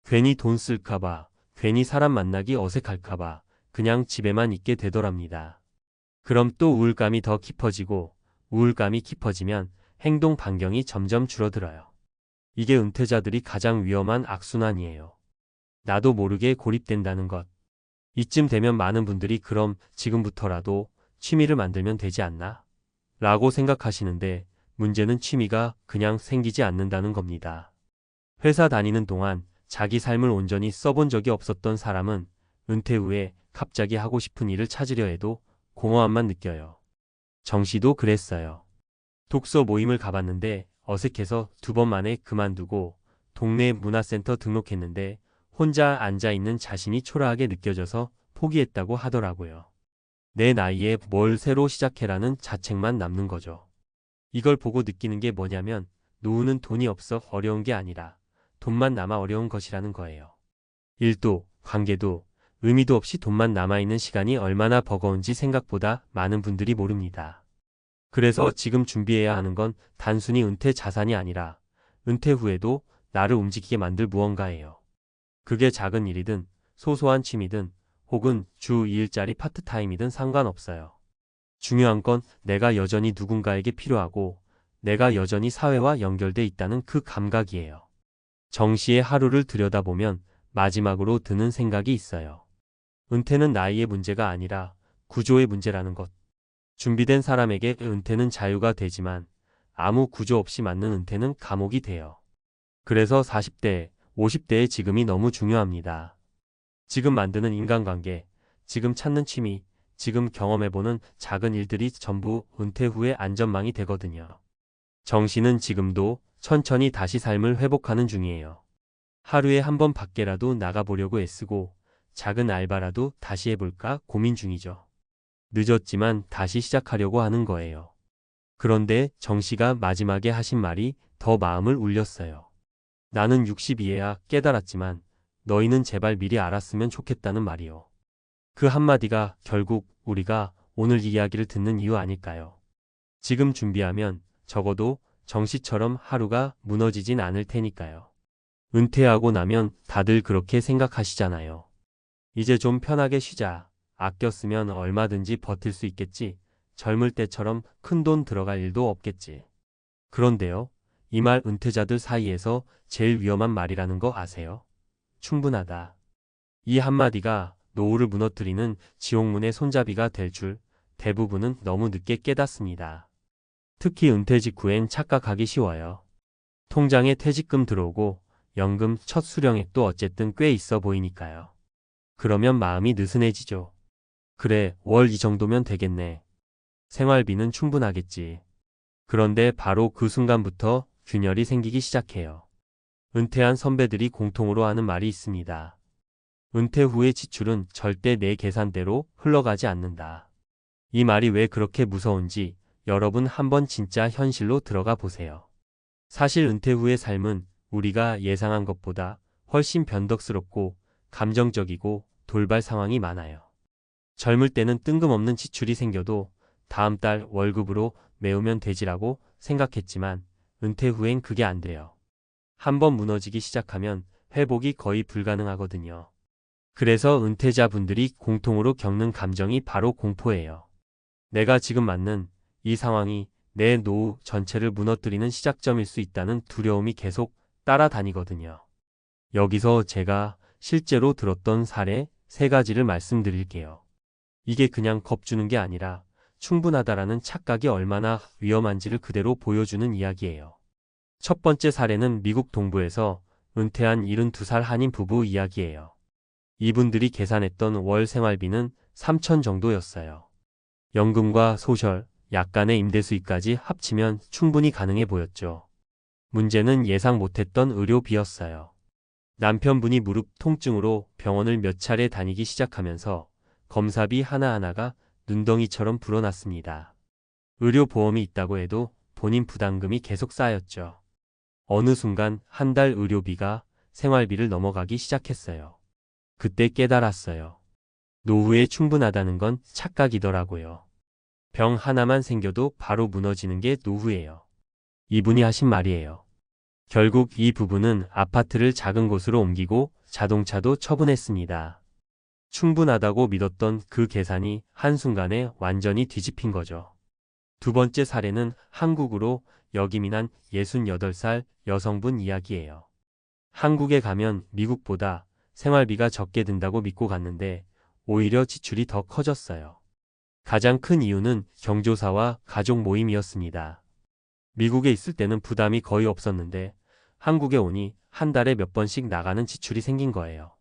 괜히 돈 쓸까봐, 괜히 사람 만나기 어색할까봐 그냥 집에만 있게 되더랍니다. 그럼 또 우울감이 더 깊어지고 우울감이 깊어지면 행동 반경이 점점 줄어들어요. 이게 은퇴자들이 가장 위험한 악순환이에요. 나도 모르게 고립된다는 것. 이쯤 되면 많은 분들이 그럼 지금부터라도 취미를 만들면 되지 않나? 라고 생각하시는데 문제는 취미가 그냥 생기지 않는다는 겁니다. 회사 다니는 동안 자기 삶을 온전히 써본 적이 없었던 사람은 은퇴 후에 갑자기 하고 싶은 일을 찾으려 해도 공허함만 느껴요. 정 씨도 그랬어요. 독서 모임을 가봤는데 어색해서 2번 만에 그만두고 동네 문화센터 등록했는데 혼자 앉아있는 자신이 초라하게 느껴져서 포기했다고 하더라고요. 내 나이에 뭘 새로 시작해라는 자책만 남는 거죠. 이걸 보고 느끼는 게 뭐냐면 노후는 돈이 없어 어려운 게 아니라 돈만 남아 어려운 것이라는 거예요. 일도, 관계도, 의미도 없이 돈만 남아있는 시간이 얼마나 버거운지 생각보다 많은 분들이 모릅니다. 그래서 지금 준비해야 하는 건 단순히 은퇴 자산이 아니라 은퇴 후에도 나를 움직이게 만들 무언가예요. 그게 작은 일이든 소소한 취미든 혹은 주 2일짜리 파트타임이든 상관없어요. 중요한 건 내가 여전히 누군가에게 필요하고 내가 여전히 사회와 연결돼 있다는 그 감각이에요. 정 씨의 하루를 들여다보면 마지막으로 드는 생각이 있어요. 은퇴는 나이의 문제가 아니라 구조의 문제라는 것. 준비된 사람에게 은퇴는 자유가 되지만 아무 구조 없이 맞는 은퇴는 감옥이 돼요. 그래서 40대, 50대의 지금이 너무 중요합니다. 지금 만드는 인간관계, 지금 찾는 취미, 지금 경험해보는 작은 일들이 전부 은퇴 후의 안전망이 되거든요. 정 씨는 지금도 천천히 다시 삶을 회복하는 중이에요. 하루에 한 번 밖에라도 나가보려고 애쓰고 작은 알바라도 다시 해볼까 고민 중이죠. 늦었지만 다시 시작하려고 하는 거예요. 그런데 정 씨가 마지막에 하신 말이 더 마음을 울렸어요. 나는 60이에야 깨달았지만 너희는 제발 미리 알았으면 좋겠다는 말이요. 그 한마디가 결국 우리가 오늘 이 이야기를 듣는 이유 아닐까요? 지금 준비하면 적어도 정 씨처럼 하루가 무너지진 않을 테니까요. 은퇴하고 나면 다들 그렇게 생각하시잖아요. 이제 좀 편하게 쉬자. 아껴 쓰면 얼마든지 버틸 수 있겠지. 젊을 때처럼 큰돈 들어갈 일도 없겠지. 그런데요, 이 말 은퇴자들 사이에서 제일 위험한 말이라는 거 아세요? 충분하다. 이 한마디가 노후를 무너뜨리는 지옥문의 손잡이가 될 줄 대부분은 너무 늦게 깨닫습니다. 특히 은퇴 직후엔 착각하기 쉬워요. 통장에 퇴직금 들어오고 연금 첫 수령액도 어쨌든 꽤 있어 보이니까요. 그러면 마음이 느슨해지죠. 그래, 월 이 정도면 되겠네. 생활비는 충분하겠지. 그런데 바로 그 순간부터 균열이 생기기 시작해요. 은퇴한 선배들이 공통으로 하는 말이 있습니다. 은퇴 후의 지출은 절대 내 계산대로 흘러가지 않는다. 이 말이 왜 그렇게 무서운지 여러분 한번 진짜 현실로 들어가 보세요. 사실 은퇴 후의 삶은 우리가 예상한 것보다 훨씬 변덕스럽고 감정적이고 돌발 상황이 많아요. 젊을 때는 뜬금없는 지출이 생겨도 다음 달 월급으로 메우면 되지라고 생각했지만 은퇴 후엔 그게 안 돼요. 한번 무너지기 시작하면 회복이 거의 불가능하거든요. 그래서 은퇴자분들이 공통으로 겪는 감정이 바로 공포예요. 내가 지금 맞는 이 상황이 내 노후 전체를 무너뜨리는 시작점일 수 있다는 두려움이 계속 따라다니거든요. 여기서 제가 실제로 들었던 사례 3가지를 말씀드릴게요. 이게 그냥 겁주는 게 아니라 충분하다라는 착각이 얼마나 위험한지를 그대로 보여주는 이야기예요. 첫 번째 사례는 미국 동부에서 은퇴한 72살 한인 부부 이야기예요. 이분들이 계산했던 월 생활비는 3천 정도였어요. 연금과 소셜, 약간의 임대 수익까지 합치면 충분히 가능해 보였죠. 문제는 예상 못했던 의료비였어요. 남편분이 무릎 통증으로 병원을 몇 차례 다니기 시작하면서 검사비 하나하나가 눈덩이처럼 불어났습니다. 의료보험이 있다고 해도 본인 부담금이 계속 쌓였죠. 어느 순간 한 달 의료비가 생활비를 넘어가기 시작했어요. 그때 깨달았어요. 노후에 충분하다는 건 착각이더라고요. 병 하나만 생겨도 바로 무너지는 게 노후예요. 이분이 하신 말이에요. 결국 이 부부는 아파트를 작은 곳으로 옮기고 자동차도 처분했습니다. 충분하다고 믿었던 그 계산이 한순간에 완전히 뒤집힌 거죠. 두 번째 사례는 한국으로 역이민한 68살 여성분 이야기예요. 한국에 가면 미국보다 생활비가 적게 든다고 믿고 갔는데 오히려 지출이 더 커졌어요. 가장 큰 이유는 경조사와 가족 모임이었습니다. 미국에 있을 때는 부담이 거의 없었는데 한국에 오니 한 달에 몇 번씩 나가는 지출이 생긴 거예요.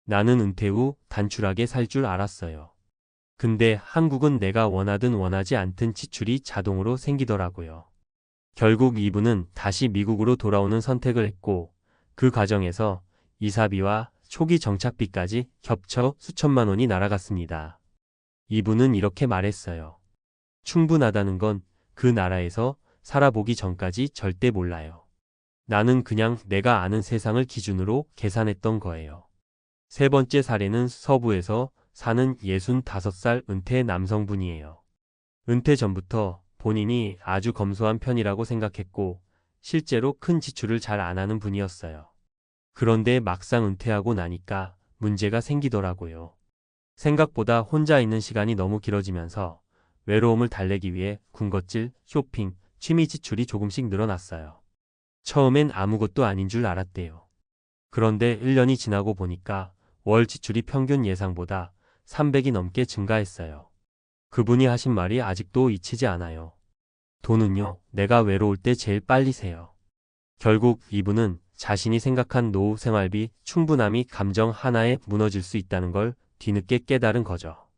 나는 은퇴 후 단출하게 살 줄 알았어요. 근데 한국은 내가 원하든 원하지 않든 지출이 자동으로 생기더라고요. 결국 이분은 다시 미국으로 돌아오는 선택을 했고 그 과정에서 이사비와 초기 정착비까지 겹쳐 수천만 원이 날아갔습니다. 이분은 이렇게 말했어요. 충분하다는 건 그 나라에서 살아보기 전까지 절대 몰라요. 나는 그냥 내가 아는 세상을 기준으로 계산했던 거예요. 세 번째 사례는 서부에서 사는 65살 은퇴 남성분이에요. 은퇴 전부터 본인이 아주 검소한 편이라고 생각했고 실제로 큰 지출을 잘 안 하는 분이었어요. 그런데 막상 은퇴하고 나니까 문제가 생기더라고요. 생각보다 혼자 있는 시간이 너무 길어지면서 외로움을 달래기 위해 군것질, 쇼핑, 취미 지출이 조금씩 늘어났어요. 처음엔 아무것도 아닌 줄 알았대요. 그런데 1년이 지나고 보니까 월 지출이 평균 예상보다 300이 넘게 증가했어요. 그분이 하신 말이 아직도 잊히지 않아요. 돈은요, 내가 외로울 때 제일 빨리 세요. 결국 이분은 자신이 생각한 노후 생활비 충분함이 감정 하나에 무너질 수 있다는 걸 뒤늦게 깨달은 거죠.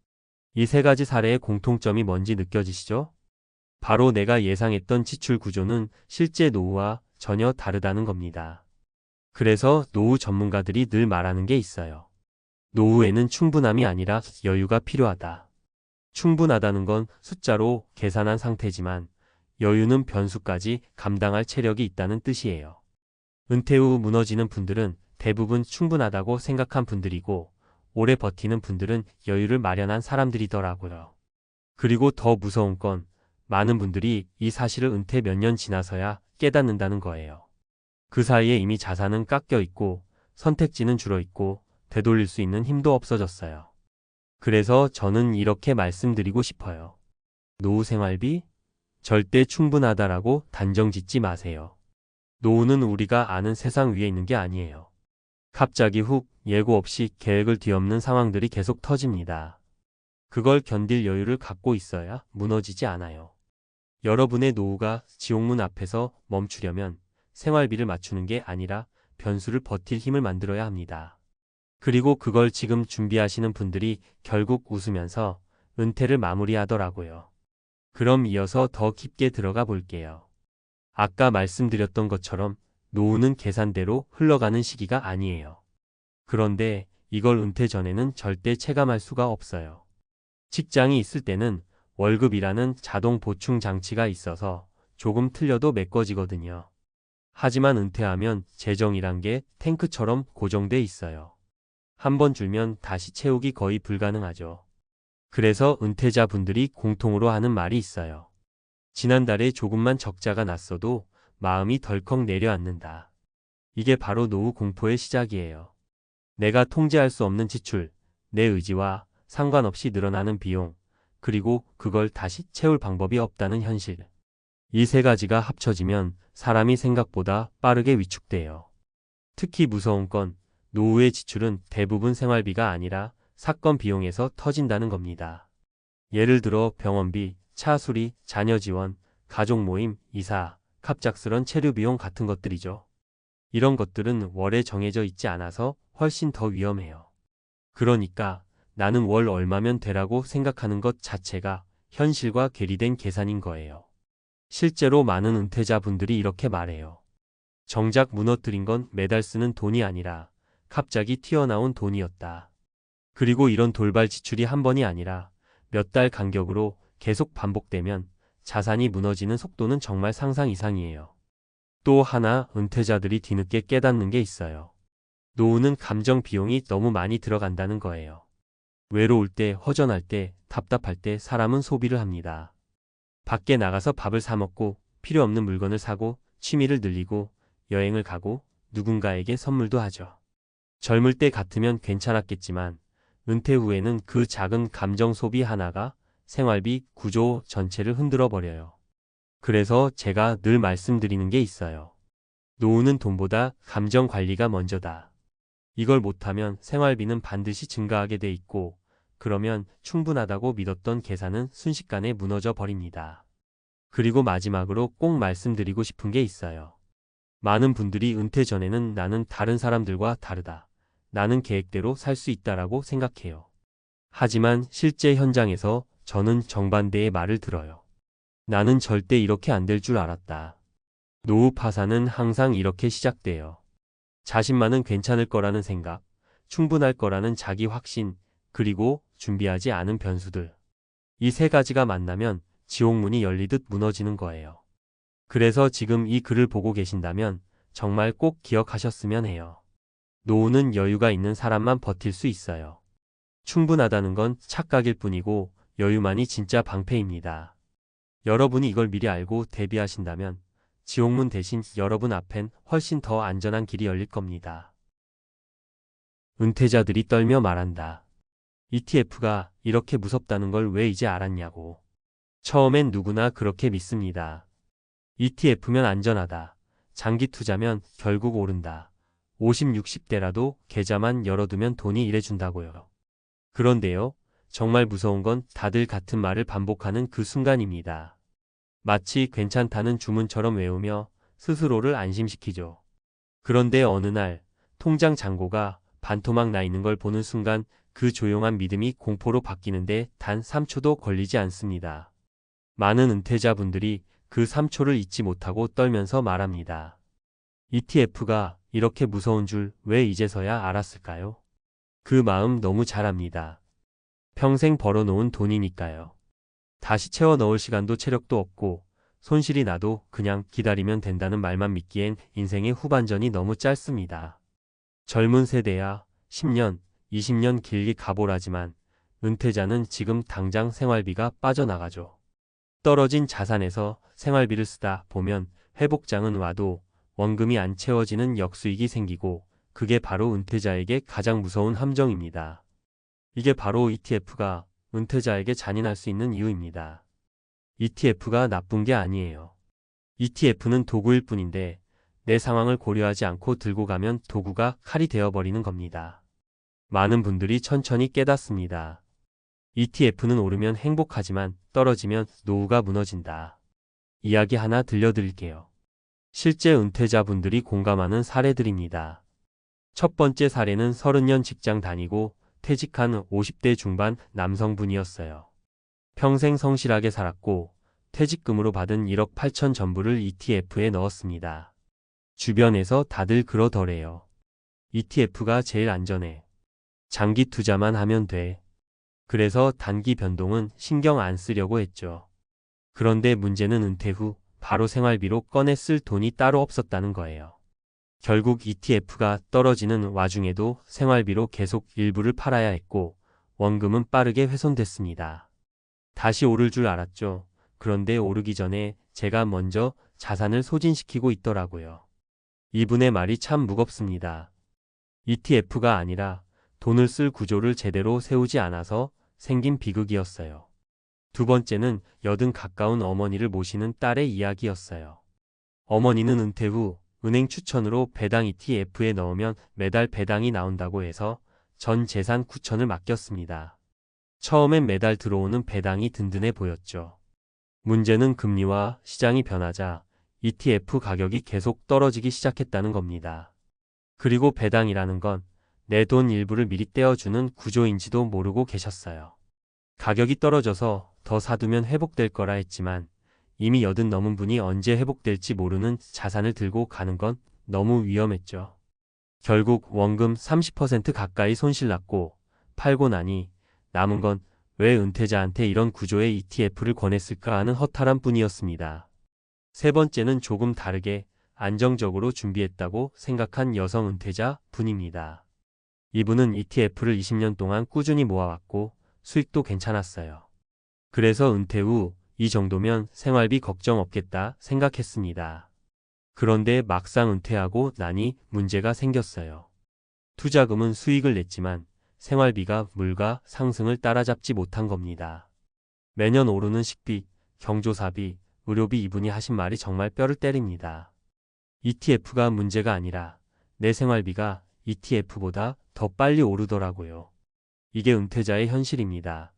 이 세 가지 사례의 공통점이 뭔지 느껴지시죠? 바로 내가 예상했던 지출 구조는 실제 노후와 전혀 다르다는 겁니다. 그래서 노후 전문가들이 늘 말하는 게 있어요. 노후에는 충분함이 아니라 여유가 필요하다. 충분하다는 건 숫자로 계산한 상태지만 여유는 변수까지 감당할 체력이 있다는 뜻이에요. 은퇴 후 무너지는 분들은 대부분 충분하다고 생각한 분들이고 오래 버티는 분들은 여유를 마련한 사람들이더라고요. 그리고 더 무서운 건 많은 분들이 이 사실을 은퇴 몇 년 지나서야 깨닫는다는 거예요. 그 사이에 이미 자산은 깎여 있고 선택지는 줄어 있고 되돌릴 수 있는 힘도 없어졌어요. 그래서 저는 이렇게 말씀드리고 싶어요. 노후 생활비? 절대 충분하다라고 단정 짓지 마세요. 노후는 우리가 아는 세상 위에 있는 게 아니에요. 갑자기 훅 예고 없이 계획을 뒤엎는 상황들이 계속 터집니다. 그걸 견딜 여유를 갖고 있어야 무너지지 않아요. 여러분의 노후가 지옥문 앞에서 멈추려면 생활비를 맞추는 게 아니라 변수를 버틸 힘을 만들어야 합니다. 그리고 그걸 지금 준비하시는 분들이 결국 웃으면서 은퇴를 마무리하더라고요. 그럼 이어서 더 깊게 들어가 볼게요. 아까 말씀드렸던 것처럼 노후는 계산대로 흘러가는 시기가 아니에요. 그런데 이걸 은퇴 전에는 절대 체감할 수가 없어요. 직장이 있을 때는 월급이라는 자동 보충 장치가 있어서 조금 틀려도 메꿔지거든요. 하지만 은퇴하면 재정이란 게 탱크처럼 고정돼 있어요. 한번 줄면 다시 채우기 거의 불가능하죠. 그래서 은퇴자 분들이 공통으로 하는 말이 있어요. 지난달에 조금만 적자가 났어도 마음이 덜컥 내려앉는다. 이게 바로 노후 공포의 시작이에요. 내가 통제할 수 없는 지출, 내 의지와 상관없이 늘어나는 비용, 그리고 그걸 다시 채울 방법이 없다는 현실. 이 세 가지가 합쳐지면 사람이 생각보다 빠르게 위축돼요. 특히 무서운 건 노후의 지출은 대부분 생활비가 아니라 사건 비용에서 터진다는 겁니다. 예를 들어 병원비, 차 수리, 자녀 지원, 가족 모임, 이사, 갑작스런 체류 비용 같은 것들이죠. 이런 것들은 월에 정해져 있지 않아서 훨씬 더 위험해요. 그러니까 나는 월 얼마면 되라고 생각하는 것 자체가 현실과 괴리된 계산인 거예요. 실제로 많은 은퇴자분들이 이렇게 말해요. 정작 무너뜨린 건 매달 쓰는 돈이 아니라 갑자기 튀어나온 돈이었다. 그리고 이런 돌발 지출이 한 번이 아니라 몇 달 간격으로 계속 반복되면 자산이 무너지는 속도는 정말 상상 이상이에요. 또 하나 은퇴자들이 뒤늦게 깨닫는 게 있어요. 노후는 감정 비용이 너무 많이 들어간다는 거예요. 외로울 때, 허전할 때, 답답할 때 사람은 소비를 합니다. 밖에 나가서 밥을 사 먹고 필요 없는 물건을 사고 취미를 늘리고 여행을 가고 누군가에게 선물도 하죠. 젊을 때 같으면 괜찮았겠지만 은퇴 후에는 그 작은 감정 소비 하나가 생활비 구조 전체를 흔들어 버려요. 그래서 제가 늘 말씀드리는 게 있어요. 노후는 돈보다 감정 관리가 먼저다. 이걸 못하면 생활비는 반드시 증가하게 돼 있고 그러면 충분하다고 믿었던 계산은 순식간에 무너져 버립니다. 그리고 마지막으로 꼭 말씀드리고 싶은 게 있어요. 많은 분들이 은퇴 전에는 나는 다른 사람들과 다르다. 나는 계획대로 살 수 있다라고 생각해요. 하지만 실제 현장에서 저는 정반대의 말을 들어요. 나는 절대 이렇게 안 될 줄 알았다. 노후 파산은 항상 이렇게 시작돼요. 자신만은 괜찮을 거라는 생각, 충분할 거라는 자기 확신, 그리고 준비하지 않은 변수들. 이 세 가지가 만나면 지옥문이 열리듯 무너지는 거예요. 그래서 지금 이 글을 보고 계신다면 정말 꼭 기억하셨으면 해요. 노후는 여유가 있는 사람만 버틸 수 있어요. 충분하다는 건 착각일 뿐이고 여유만이 진짜 방패입니다. 여러분이 이걸 미리 알고 대비하신다면 지옥문 대신 여러분 앞엔 훨씬 더 안전한 길이 열릴 겁니다. 은퇴자들이 떨며 말한다. ETF가 이렇게 무섭다는 걸 왜 이제 알았냐고. 처음엔 누구나 그렇게 믿습니다. ETF면 안전하다. 장기 투자면 결국 오른다. 50, 60대라도 계좌만 열어두면 돈이 일해준다고요. 그런데요, 정말 무서운 건 다들 같은 말을 반복하는 그 순간입니다. 마치 괜찮다는 주문처럼 외우며 스스로를 안심시키죠. 그런데 어느 날 통장 잔고가 반토막 나 있는 걸 보는 순간 그 조용한 믿음이 공포로 바뀌는데 단 3초도 걸리지 않습니다. 많은 은퇴자분들이 그 3초를 잊지 못하고 떨면서 말합니다. ETF가 이렇게 무서운 줄 왜 이제서야 알았을까요? 그 마음 너무 잘 압니다. 평생 벌어놓은 돈이니까요. 다시 채워 넣을 시간도 체력도 없고 손실이 나도 그냥 기다리면 된다는 말만 믿기엔 인생의 후반전이 너무 짧습니다. 젊은 세대야 10년, 20년 길게 가보라지만 은퇴자는 지금 당장 생활비가 빠져나가죠. 떨어진 자산에서 생활비를 쓰다 보면 회복장은 와도 원금이 안 채워지는 역수익이 생기고 그게 바로 은퇴자에게 가장 무서운 함정입니다. 이게 바로 ETF가 은퇴자에게 잔인할 수 있는 이유입니다. ETF가 나쁜 게 아니에요. ETF는 도구일 뿐인데 내 상황을 고려하지 않고 들고 가면 도구가 칼이 되어버리는 겁니다. 많은 분들이 천천히 깨닫습니다. ETF는 오르면 행복하지만 떨어지면 노후가 무너진다. 이야기 하나 들려드릴게요. 실제 은퇴자분들이 공감하는 사례들입니다. 첫 번째 사례는 30년 직장 다니고 퇴직한 50대 중반 남성분이었어요. 평생 성실하게 살았고 퇴직금으로 받은 1억 8천 전부를 ETF에 넣었습니다. 주변에서 다들 그러더래요. ETF가 제일 안전해. 장기 투자만 하면 돼. 그래서 단기 변동은 신경 안 쓰려고 했죠. 그런데 문제는 은퇴 후 바로 생활비로 꺼내 쓸 돈이 따로 없었다는 거예요. 결국 ETF가 떨어지는 와중에도 생활비로 계속 일부를 팔아야 했고 원금은 빠르게 훼손됐습니다. 다시 오를 줄 알았죠. 그런데 오르기 전에 제가 먼저 자산을 소진시키고 있더라고요. 이분의 말이 참 무겁습니다. ETF가 아니라 돈을 쓸 구조를 제대로 세우지 않아서 생긴 비극이었어요. 두 번째는 80 가까운 어머니를 모시는 딸의 이야기였어요. 어머니는 은퇴 후 은행 추천으로 배당 ETF에 넣으면 매달 배당이 나온다고 해서 전 재산 9천을 맡겼습니다. 처음엔 매달 들어오는 배당이 든든해 보였죠. 문제는 금리와 시장이 변하자 ETF 가격이 계속 떨어지기 시작했다는 겁니다. 그리고 배당이라는 건 내 돈 일부를 미리 떼어주는 구조인지도 모르고 계셨어요. 가격이 떨어져서 더 사두면 회복될 거라 했지만 이미 80 넘은 분이 언제 회복될지 모르는 자산을 들고 가는 건 너무 위험했죠. 결국 원금 30% 가까이 손실났고 팔고 나니 남은 건 왜 은퇴자한테 이런 구조의 ETF를 권했을까 하는 허탈함 뿐이었습니다. 세 번째는 조금 다르게 안정적으로 준비했다고 생각한 여성 은퇴자 분입니다. 이분은 ETF를 20년 동안 꾸준히 모아왔고 수익도 괜찮았어요. 그래서 은퇴 후 이 정도면 생활비 걱정 없겠다 생각했습니다. 그런데 막상 은퇴하고 나니 문제가 생겼어요. 투자금은 수익을 냈지만 생활비가 물가 상승을 따라잡지 못한 겁니다. 매년 오르는 식비, 경조사비, 의료비 이분이 하신 말이 정말 뼈를 때립니다. ETF가 문제가 아니라 내 생활비가 ETF보다 더 빨리 오르더라고요. 이게 은퇴자의 현실입니다.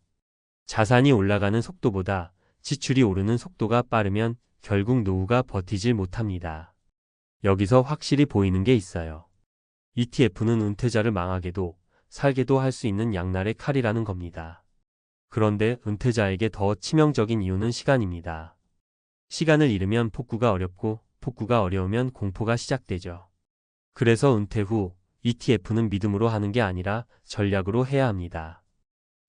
자산이 올라가는 속도보다 지출이 오르는 속도가 빠르면 결국 노후가 버티질 못합니다. 여기서 확실히 보이는 게 있어요. ETF는 은퇴자를 망하게도 살게도 할 수 있는 양날의 칼이라는 겁니다. 그런데 은퇴자에게 더 치명적인 이유는 시간입니다. 시간을 잃으면 복구가 어렵고 복구가 어려우면 공포가 시작되죠. 그래서 은퇴 후 ETF는 믿음으로 하는 게 아니라 전략으로 해야 합니다.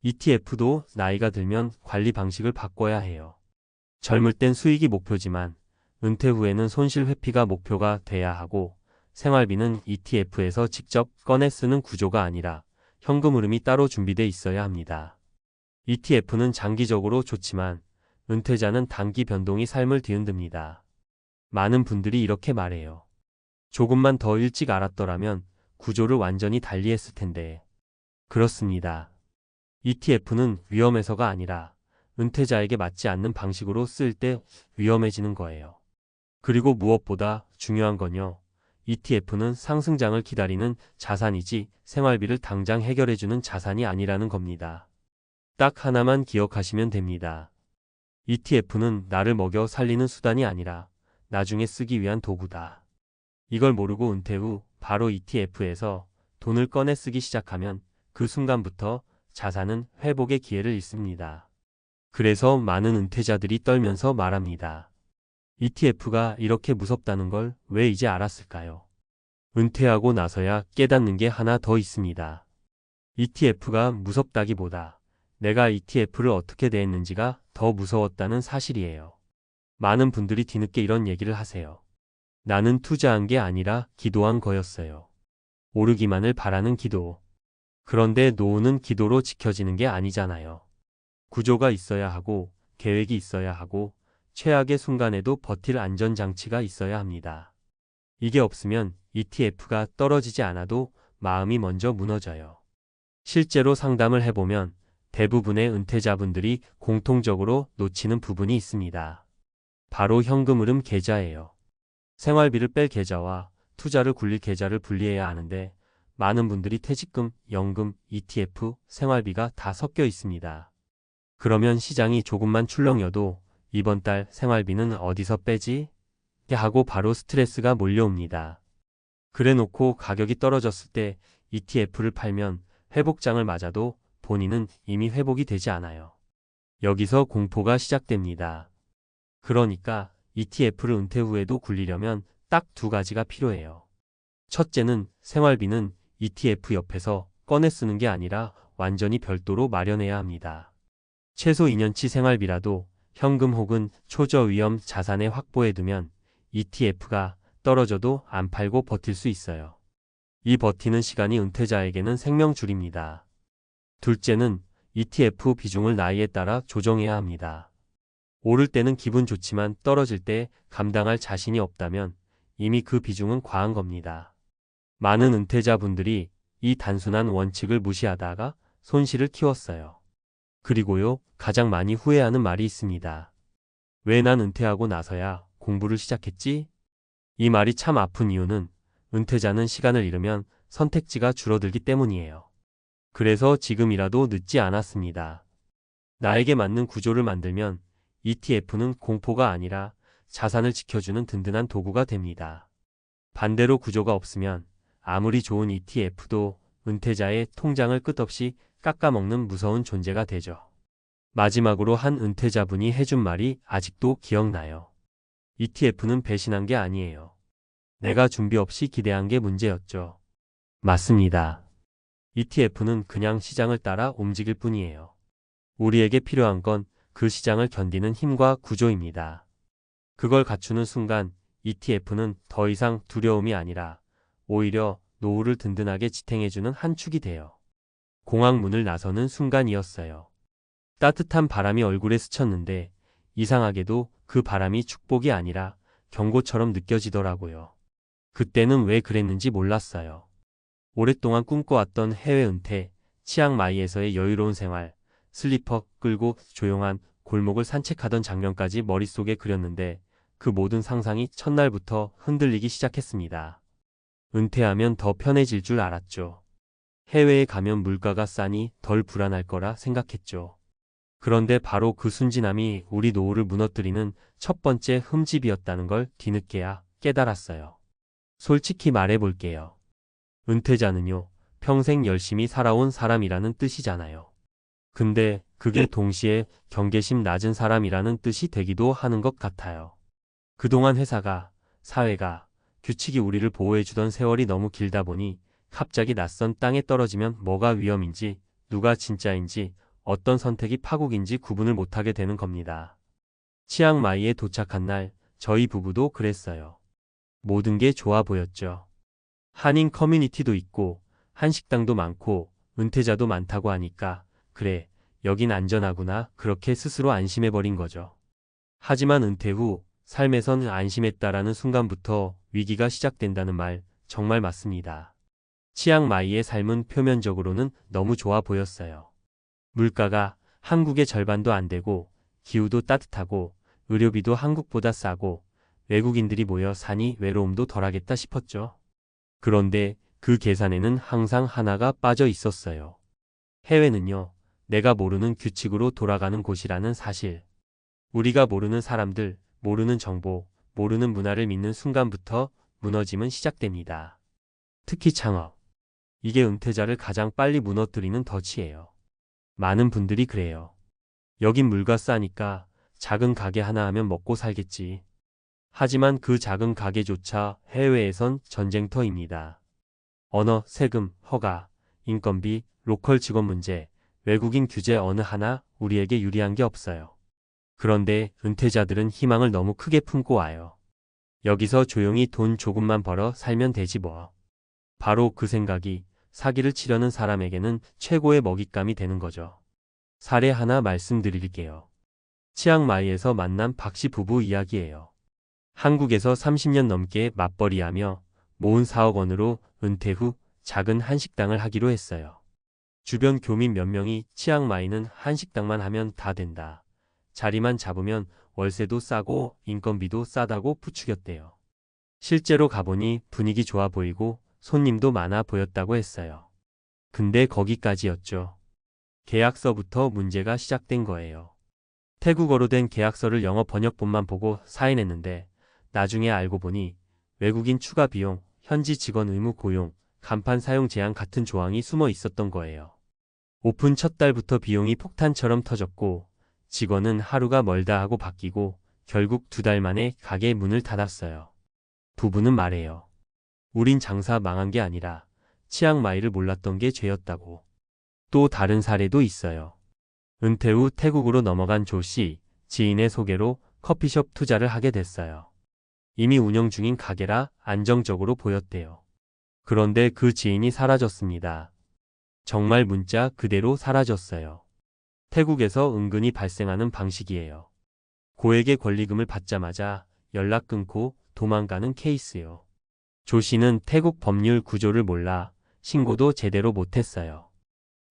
ETF도 나이가 들면 관리 방식을 바꿔야 해요. 젊을 땐 수익이 목표지만 은퇴 후에는 손실 회피가 목표가 돼야 하고 생활비는 ETF에서 직접 꺼내 쓰는 구조가 아니라 현금 흐름이 따로 준비돼 있어야 합니다. ETF는 장기적으로 좋지만 은퇴자는 단기 변동이 삶을 뒤흔듭니다. 많은 분들이 이렇게 말해요. 조금만 더 일찍 알았더라면 구조를 완전히 달리했을 텐데. 그렇습니다. ETF는 위험해서가 아니라 은퇴자에게 맞지 않는 방식으로 쓸 때 위험해지는 거예요. 그리고 무엇보다 중요한 건요. ETF는 상승장을 기다리는 자산이지 생활비를 당장 해결해주는 자산이 아니라는 겁니다. 딱 하나만 기억하시면 됩니다. ETF는 나를 먹여 살리는 수단이 아니라 나중에 쓰기 위한 도구다. 이걸 모르고 은퇴 후 바로 ETF에서 돈을 꺼내 쓰기 시작하면 그 순간부터 자산은 회복의 기회를 잃습니다. 그래서 많은 은퇴자들이 떨면서 말합니다. ETF가 이렇게 무섭다는 걸 왜 이제 알았을까요? 은퇴하고 나서야 깨닫는 게 하나 더 있습니다. ETF가 무섭다기보다 내가 ETF를 어떻게 대했는지가 더 무서웠다는 사실이에요. 많은 분들이 뒤늦게 이런 얘기를 하세요. 나는 투자한 게 아니라 기도한 거였어요. 오르기만을 바라는 기도. 그런데 노후는 기도로 지켜지는 게 아니잖아요. 구조가 있어야 하고 계획이 있어야 하고 최악의 순간에도 버틸 안전장치가 있어야 합니다. 이게 없으면 ETF가 떨어지지 않아도 마음이 먼저 무너져요. 실제로 상담을 해보면 대부분의 은퇴자분들이 공통적으로 놓치는 부분이 있습니다. 바로 현금 흐름 계좌예요. 생활비를 뺄 계좌와 투자를 굴릴 계좌를 분리해야 하는데 많은 분들이 퇴직금, 연금, ETF, 생활비가 다 섞여 있습니다. 그러면 시장이 조금만 출렁여도 이번 달 생활비는 어디서 빼지? 하고 바로 스트레스가 몰려옵니다. 그래놓고 가격이 떨어졌을 때 ETF를 팔면 회복장을 맞아도 본인은 이미 회복이 되지 않아요. 여기서 공포가 시작됩니다. 그러니까 ETF를 은퇴 후에도 굴리려면 딱 두 가지가 필요해요. 첫째는 생활비는 ETF 옆에서 꺼내 쓰는 게 아니라 완전히 별도로 마련해야 합니다. 최소 2년치 생활비라도 현금 혹은 초저위험 자산에 확보해두면 ETF가 떨어져도 안 팔고 버틸 수 있어요. 이 버티는 시간이 은퇴자에게는 생명줄입니다. 둘째는 ETF 비중을 나이에 따라 조정해야 합니다. 오를 때는 기분 좋지만 떨어질 때 감당할 자신이 없다면 이미 그 비중은 과한 겁니다. 많은 은퇴자분들이 이 단순한 원칙을 무시하다가 손실을 키웠어요. 그리고요, 가장 많이 후회하는 말이 있습니다. 왜 난 은퇴하고 나서야 공부를 시작했지? 이 말이 참 아픈 이유는 은퇴자는 시간을 잃으면 선택지가 줄어들기 때문이에요. 그래서 지금이라도 늦지 않았습니다. 나에게 맞는 구조를 만들면 ETF는 공포가 아니라 자산을 지켜주는 든든한 도구가 됩니다. 반대로 구조가 없으면 아무리 좋은 ETF도 은퇴자의 통장을 끝없이 깎아먹는 무서운 존재가 되죠. 마지막으로 한 은퇴자분이 해준 말이 아직도 기억나요. ETF는 배신한 게 아니에요. 내가 준비 없이 기대한 게 문제였죠. 맞습니다. ETF는 그냥 시장을 따라 움직일 뿐이에요. 우리에게 필요한 건 그 시장을 견디는 힘과 구조입니다. 그걸 갖추는 순간 ETF는 더 이상 두려움이 아니라 오히려 노후를 든든하게 지탱해주는 한 축이 돼요. 공항문을 나서는 순간이었어요. 따뜻한 바람이 얼굴에 스쳤는데 이상하게도 그 바람이 축복이 아니라 경고처럼 느껴지더라고요. 그때는 왜 그랬는지 몰랐어요. 오랫동안 꿈꿔왔던 해외 은퇴, 치앙마이에서의 여유로운 생활, 슬리퍼 끌고 조용한 골목을 산책하던 장면까지 머릿속에 그렸는데 그 모든 상상이 첫날부터 흔들리기 시작했습니다. 은퇴하면 더 편해질 줄 알았죠. 해외에 가면 물가가 싸니 덜 불안할 거라 생각했죠. 그런데 바로 그 순진함이 우리 노후를 무너뜨리는 첫 번째 흠집이었다는 걸 뒤늦게야 깨달았어요. 솔직히 말해볼게요. 은퇴자는요, 평생 열심히 살아온 사람이라는 뜻이잖아요. 근데 그게 동시에 경계심 낮은 사람이라는 뜻이 되기도 하는 것 같아요. 그동안 회사가, 사회가, 규칙이 우리를 보호해주던 세월이 너무 길다 보니 갑자기 낯선 땅에 떨어지면 뭐가 위험인지, 누가 진짜인지, 어떤 선택이 파국인지 구분을 못하게 되는 겁니다. 치앙마이에 도착한 날 저희 부부도 그랬어요. 모든 게 좋아 보였죠. 한인 커뮤니티도 있고 한식당도 많고 은퇴자도 많다고 하니까 그래, 여긴 안전하구나 그렇게 스스로 안심해버린 거죠. 하지만 은퇴 후 삶에선 안심했다라는 순간부터 위기가 시작된다는 말 정말 맞습니다. 치앙마이의 삶은 표면적으로는 너무 좋아 보였어요. 물가가 한국의 절반도 안 되고 기후도 따뜻하고 의료비도 한국보다 싸고 외국인들이 모여 사니 외로움도 덜하겠다 싶었죠. 그런데 그 계산에는 항상 하나가 빠져 있었어요. 해외는요, 내가 모르는 규칙으로 돌아가는 곳이라는 사실. 우리가 모르는 사람들, 모르는 정보, 모르는 문화를 믿는 순간부터 무너짐은 시작됩니다. 특히 창업. 이게 은퇴자를 가장 빨리 무너뜨리는 덫이에요. 많은 분들이 그래요. 여긴 물가 싸니까 작은 가게 하나 하면 먹고 살겠지. 하지만 그 작은 가게조차 해외에선 전쟁터입니다. 언어, 세금, 허가, 인건비, 로컬 직원 문제, 외국인 규제 어느 하나 우리에게 유리한 게 없어요. 그런데 은퇴자들은 희망을 너무 크게 품고 와요. 여기서 조용히 돈 조금만 벌어 살면 되지 뭐. 바로 그 생각이 사기를 치려는 사람에게는 최고의 먹잇감이 되는 거죠. 사례 하나 말씀드릴게요. 치앙마이에서 만난 박씨 부부 이야기예요. 한국에서 30년 넘게 맞벌이하며 모은 4억 원으로 은퇴 후 작은 한식당을 하기로 했어요. 주변 교민 몇 명이 치앙마이는 한식당만 하면 다 된다. 자리만 잡으면 월세도 싸고 인건비도 싸다고 부추겼대요. 실제로 가보니 분위기 좋아 보이고 손님도 많아 보였다고 했어요. 근데 거기까지였죠. 계약서부터 문제가 시작된 거예요. 태국어로 된 계약서를 영어 번역본만 보고 사인했는데 나중에 알고 보니 외국인 추가 비용, 현지 직원 의무 고용, 간판 사용 제한 같은 조항이 숨어 있었던 거예요. 오픈 첫 달부터 비용이 폭탄처럼 터졌고 직원은 하루가 멀다 하고 바뀌고 결국 2달 만에 가게 문을 닫았어요. 부부는 말해요. 우린 장사 망한 게 아니라 치앙마이를 몰랐던 게 죄였다고. 또 다른 사례도 있어요. 은퇴 후 태국으로 넘어간 조 씨, 지인의 소개로 커피숍 투자를 하게 됐어요. 이미 운영 중인 가게라 안정적으로 보였대요. 그런데 그 지인이 사라졌습니다. 정말 문자 그대로 사라졌어요. 태국에서 은근히 발생하는 방식이에요. 고액의 권리금을 받자마자 연락 끊고 도망가는 케이스요. 조 씨는 태국 법률 구조를 몰라 신고도 제대로 못했어요.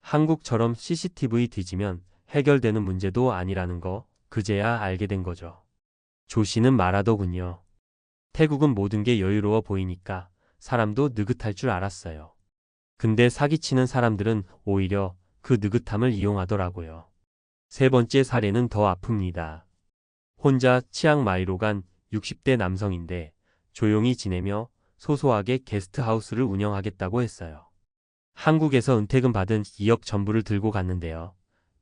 한국처럼 CCTV 뒤지면 해결되는 문제도 아니라는 거 그제야 알게 된 거죠. 조 씨는 말하더군요. 태국은 모든 게 여유로워 보이니까 사람도 느긋할 줄 알았어요. 근데 사기치는 사람들은 오히려 그 느긋함을 이용하더라고요. 세 번째 사례는 더 아픕니다. 혼자 치앙마이로 간 60대 남성인데 조용히 지내며 소소하게 게스트하우스를 운영하겠다고 했어요. 한국에서 은퇴금 받은 2억 전부를 들고 갔는데요.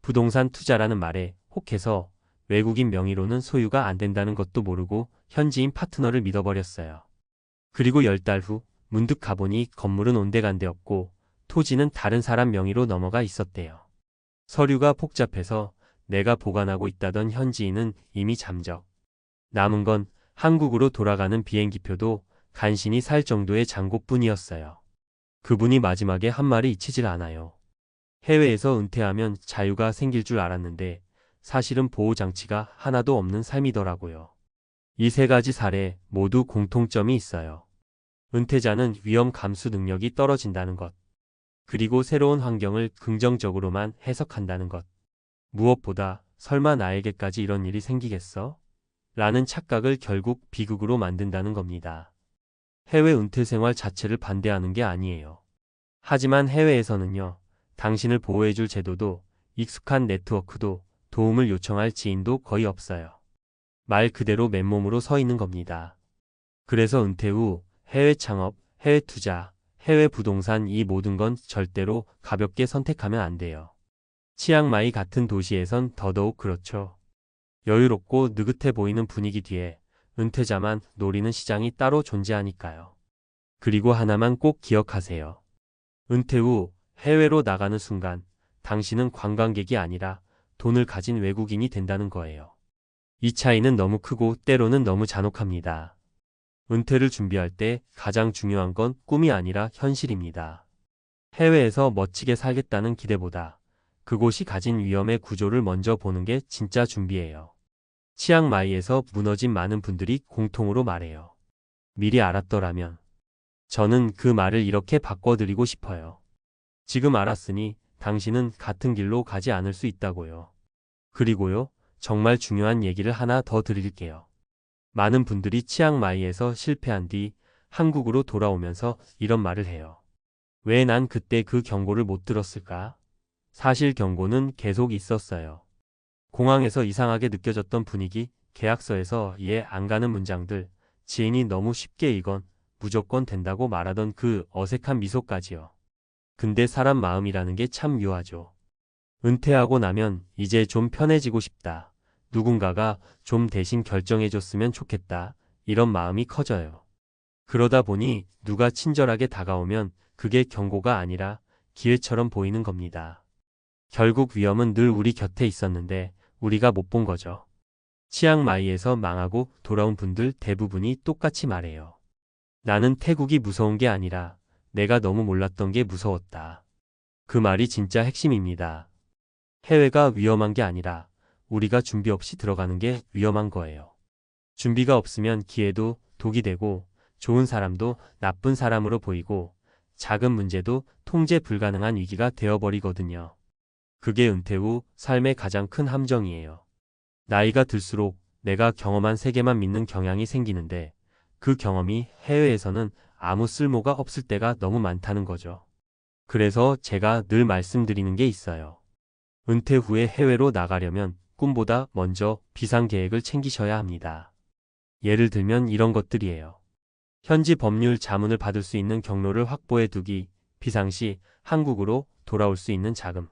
부동산 투자라는 말에 혹해서 외국인 명의로는 소유가 안 된다는 것도 모르고 현지인 파트너를 믿어버렸어요. 그리고 10달 후 문득 가보니 건물은 온데간데 없고 토지는 다른 사람 명의로 넘어가 있었대요. 서류가 복잡해서 내가 보관하고 있다던 현지인은 이미 잠적. 남은 건 한국으로 돌아가는 비행기표도 간신히 살 정도의 잔고뿐이었어요. 그분이 마지막에 한 말이 잊히질 않아요. 해외에서 은퇴하면 자유가 생길 줄 알았는데 사실은 보호장치가 하나도 없는 삶이더라고요. 이 세 가지 사례 모두 공통점이 있어요. 은퇴자는 위험 감수 능력이 떨어진다는 것. 그리고 새로운 환경을 긍정적으로만 해석한다는 것. 무엇보다 설마 나에게까지 이런 일이 생기겠어? 라는 착각을 결국 비극으로 만든다는 겁니다. 해외 은퇴 생활 자체를 반대하는 게 아니에요. 하지만 해외에서는요, 당신을 보호해줄 제도도 익숙한 네트워크도 도움을 요청할 지인도 거의 없어요. 말 그대로 맨몸으로 서 있는 겁니다. 그래서 은퇴 후 해외 창업, 해외 투자, 해외 부동산 이 모든 건 절대로 가볍게 선택하면 안 돼요. 치앙마이 같은 도시에선 더더욱 그렇죠. 여유롭고 느긋해 보이는 분위기 뒤에 은퇴자만 노리는 시장이 따로 존재하니까요. 그리고 하나만 꼭 기억하세요. 은퇴 후 해외로 나가는 순간 당신은 관광객이 아니라 돈을 가진 외국인이 된다는 거예요. 이 차이는 너무 크고 때로는 너무 잔혹합니다. 은퇴를 준비할 때 가장 중요한 건 꿈이 아니라 현실입니다. 해외에서 멋지게 살겠다는 기대보다 그곳이 가진 위험의 구조를 먼저 보는 게 진짜 준비예요. 치앙마이에서 무너진 많은 분들이 공통으로 말해요. 미리 알았더라면. 저는 그 말을 이렇게 바꿔드리고 싶어요. 지금 알았으니 당신은 같은 길로 가지 않을 수 있다고요. 그리고요, 정말 중요한 얘기를 하나 더 드릴게요. 많은 분들이 치앙마이에서 실패한 뒤 한국으로 돌아오면서 이런 말을 해요. 왜 난 그때 그 경고를 못 들었을까? 사실 경고는 계속 있었어요. 공항에서 이상하게 느껴졌던 분위기, 계약서에서 이해 안 가는 문장들, 지인이 너무 쉽게 이건 무조건 된다고 말하던 그 어색한 미소까지요. 근데 사람 마음이라는 게 참 묘하죠. 은퇴하고 나면 이제 좀 편해지고 싶다. 누군가가 좀 대신 결정해줬으면 좋겠다. 이런 마음이 커져요. 그러다 보니 누가 친절하게 다가오면 그게 경고가 아니라 기회처럼 보이는 겁니다. 결국 위험은 늘 우리 곁에 있었는데 우리가 못 본 거죠. 치앙마이에서 망하고 돌아온 분들 대부분이 똑같이 말해요. 나는 태국이 무서운 게 아니라 내가 너무 몰랐던 게 무서웠다. 그 말이 진짜 핵심입니다. 해외가 위험한 게 아니라 우리가 준비 없이 들어가는 게 위험한 거예요. 준비가 없으면 기회도 독이 되고 좋은 사람도 나쁜 사람으로 보이고 작은 문제도 통제 불가능한 위기가 되어버리거든요. 그게 은퇴 후 삶의 가장 큰 함정이에요. 나이가 들수록 내가 경험한 세계만 믿는 경향이 생기는데 그 경험이 해외에서는 아무 쓸모가 없을 때가 너무 많다는 거죠. 그래서 제가 늘 말씀드리는 게 있어요. 은퇴 후에 해외로 나가려면 꿈보다 먼저 비상계획을 챙기셔야 합니다. 예를 들면 이런 것들이에요. 현지 법률 자문을 받을 수 있는 경로를 확보해 두기, 비상시 한국으로 돌아올 수 있는 자금.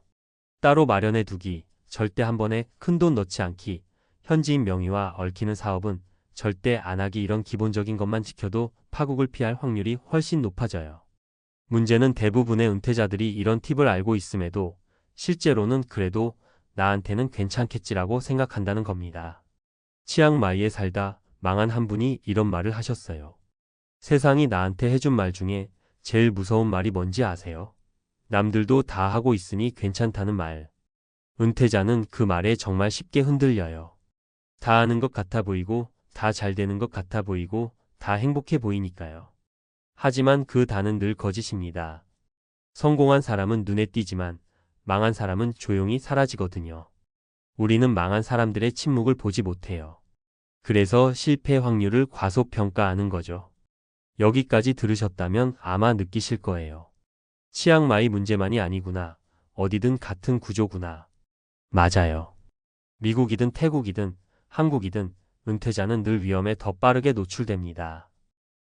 따로 마련해 두기, 절대 한 번에 큰돈 넣지 않기, 현지인 명의와 얽히는 사업은 절대 안 하기 이런 기본적인 것만 지켜도 파국을 피할 확률이 훨씬 높아져요. 문제는 대부분의 은퇴자들이 이런 팁을 알고 있음에도 실제로는 그래도 나한테는 괜찮겠지라고 생각한다는 겁니다. 치앙마이에 살다 망한 한 분이 이런 말을 하셨어요. 세상이 나한테 해준 말 중에 제일 무서운 말이 뭔지 아세요? 남들도 다 하고 있으니 괜찮다는 말. 은퇴자는 그 말에 정말 쉽게 흔들려요. 다 아는 것 같아 보이고, 다 잘 되는 것 같아 보이고, 다 행복해 보이니까요. 하지만 그 다는 늘 거짓입니다. 성공한 사람은 눈에 띄지만 망한 사람은 조용히 사라지거든요. 우리는 망한 사람들의 침묵을 보지 못해요. 그래서 실패 확률을 과소평가하는 거죠. 여기까지 들으셨다면 아마 느끼실 거예요. 치앙마이 문제만이 아니구나. 어디든 같은 구조구나. 맞아요. 미국이든 태국이든 한국이든 은퇴자는 늘 위험에 더 빠르게 노출됩니다.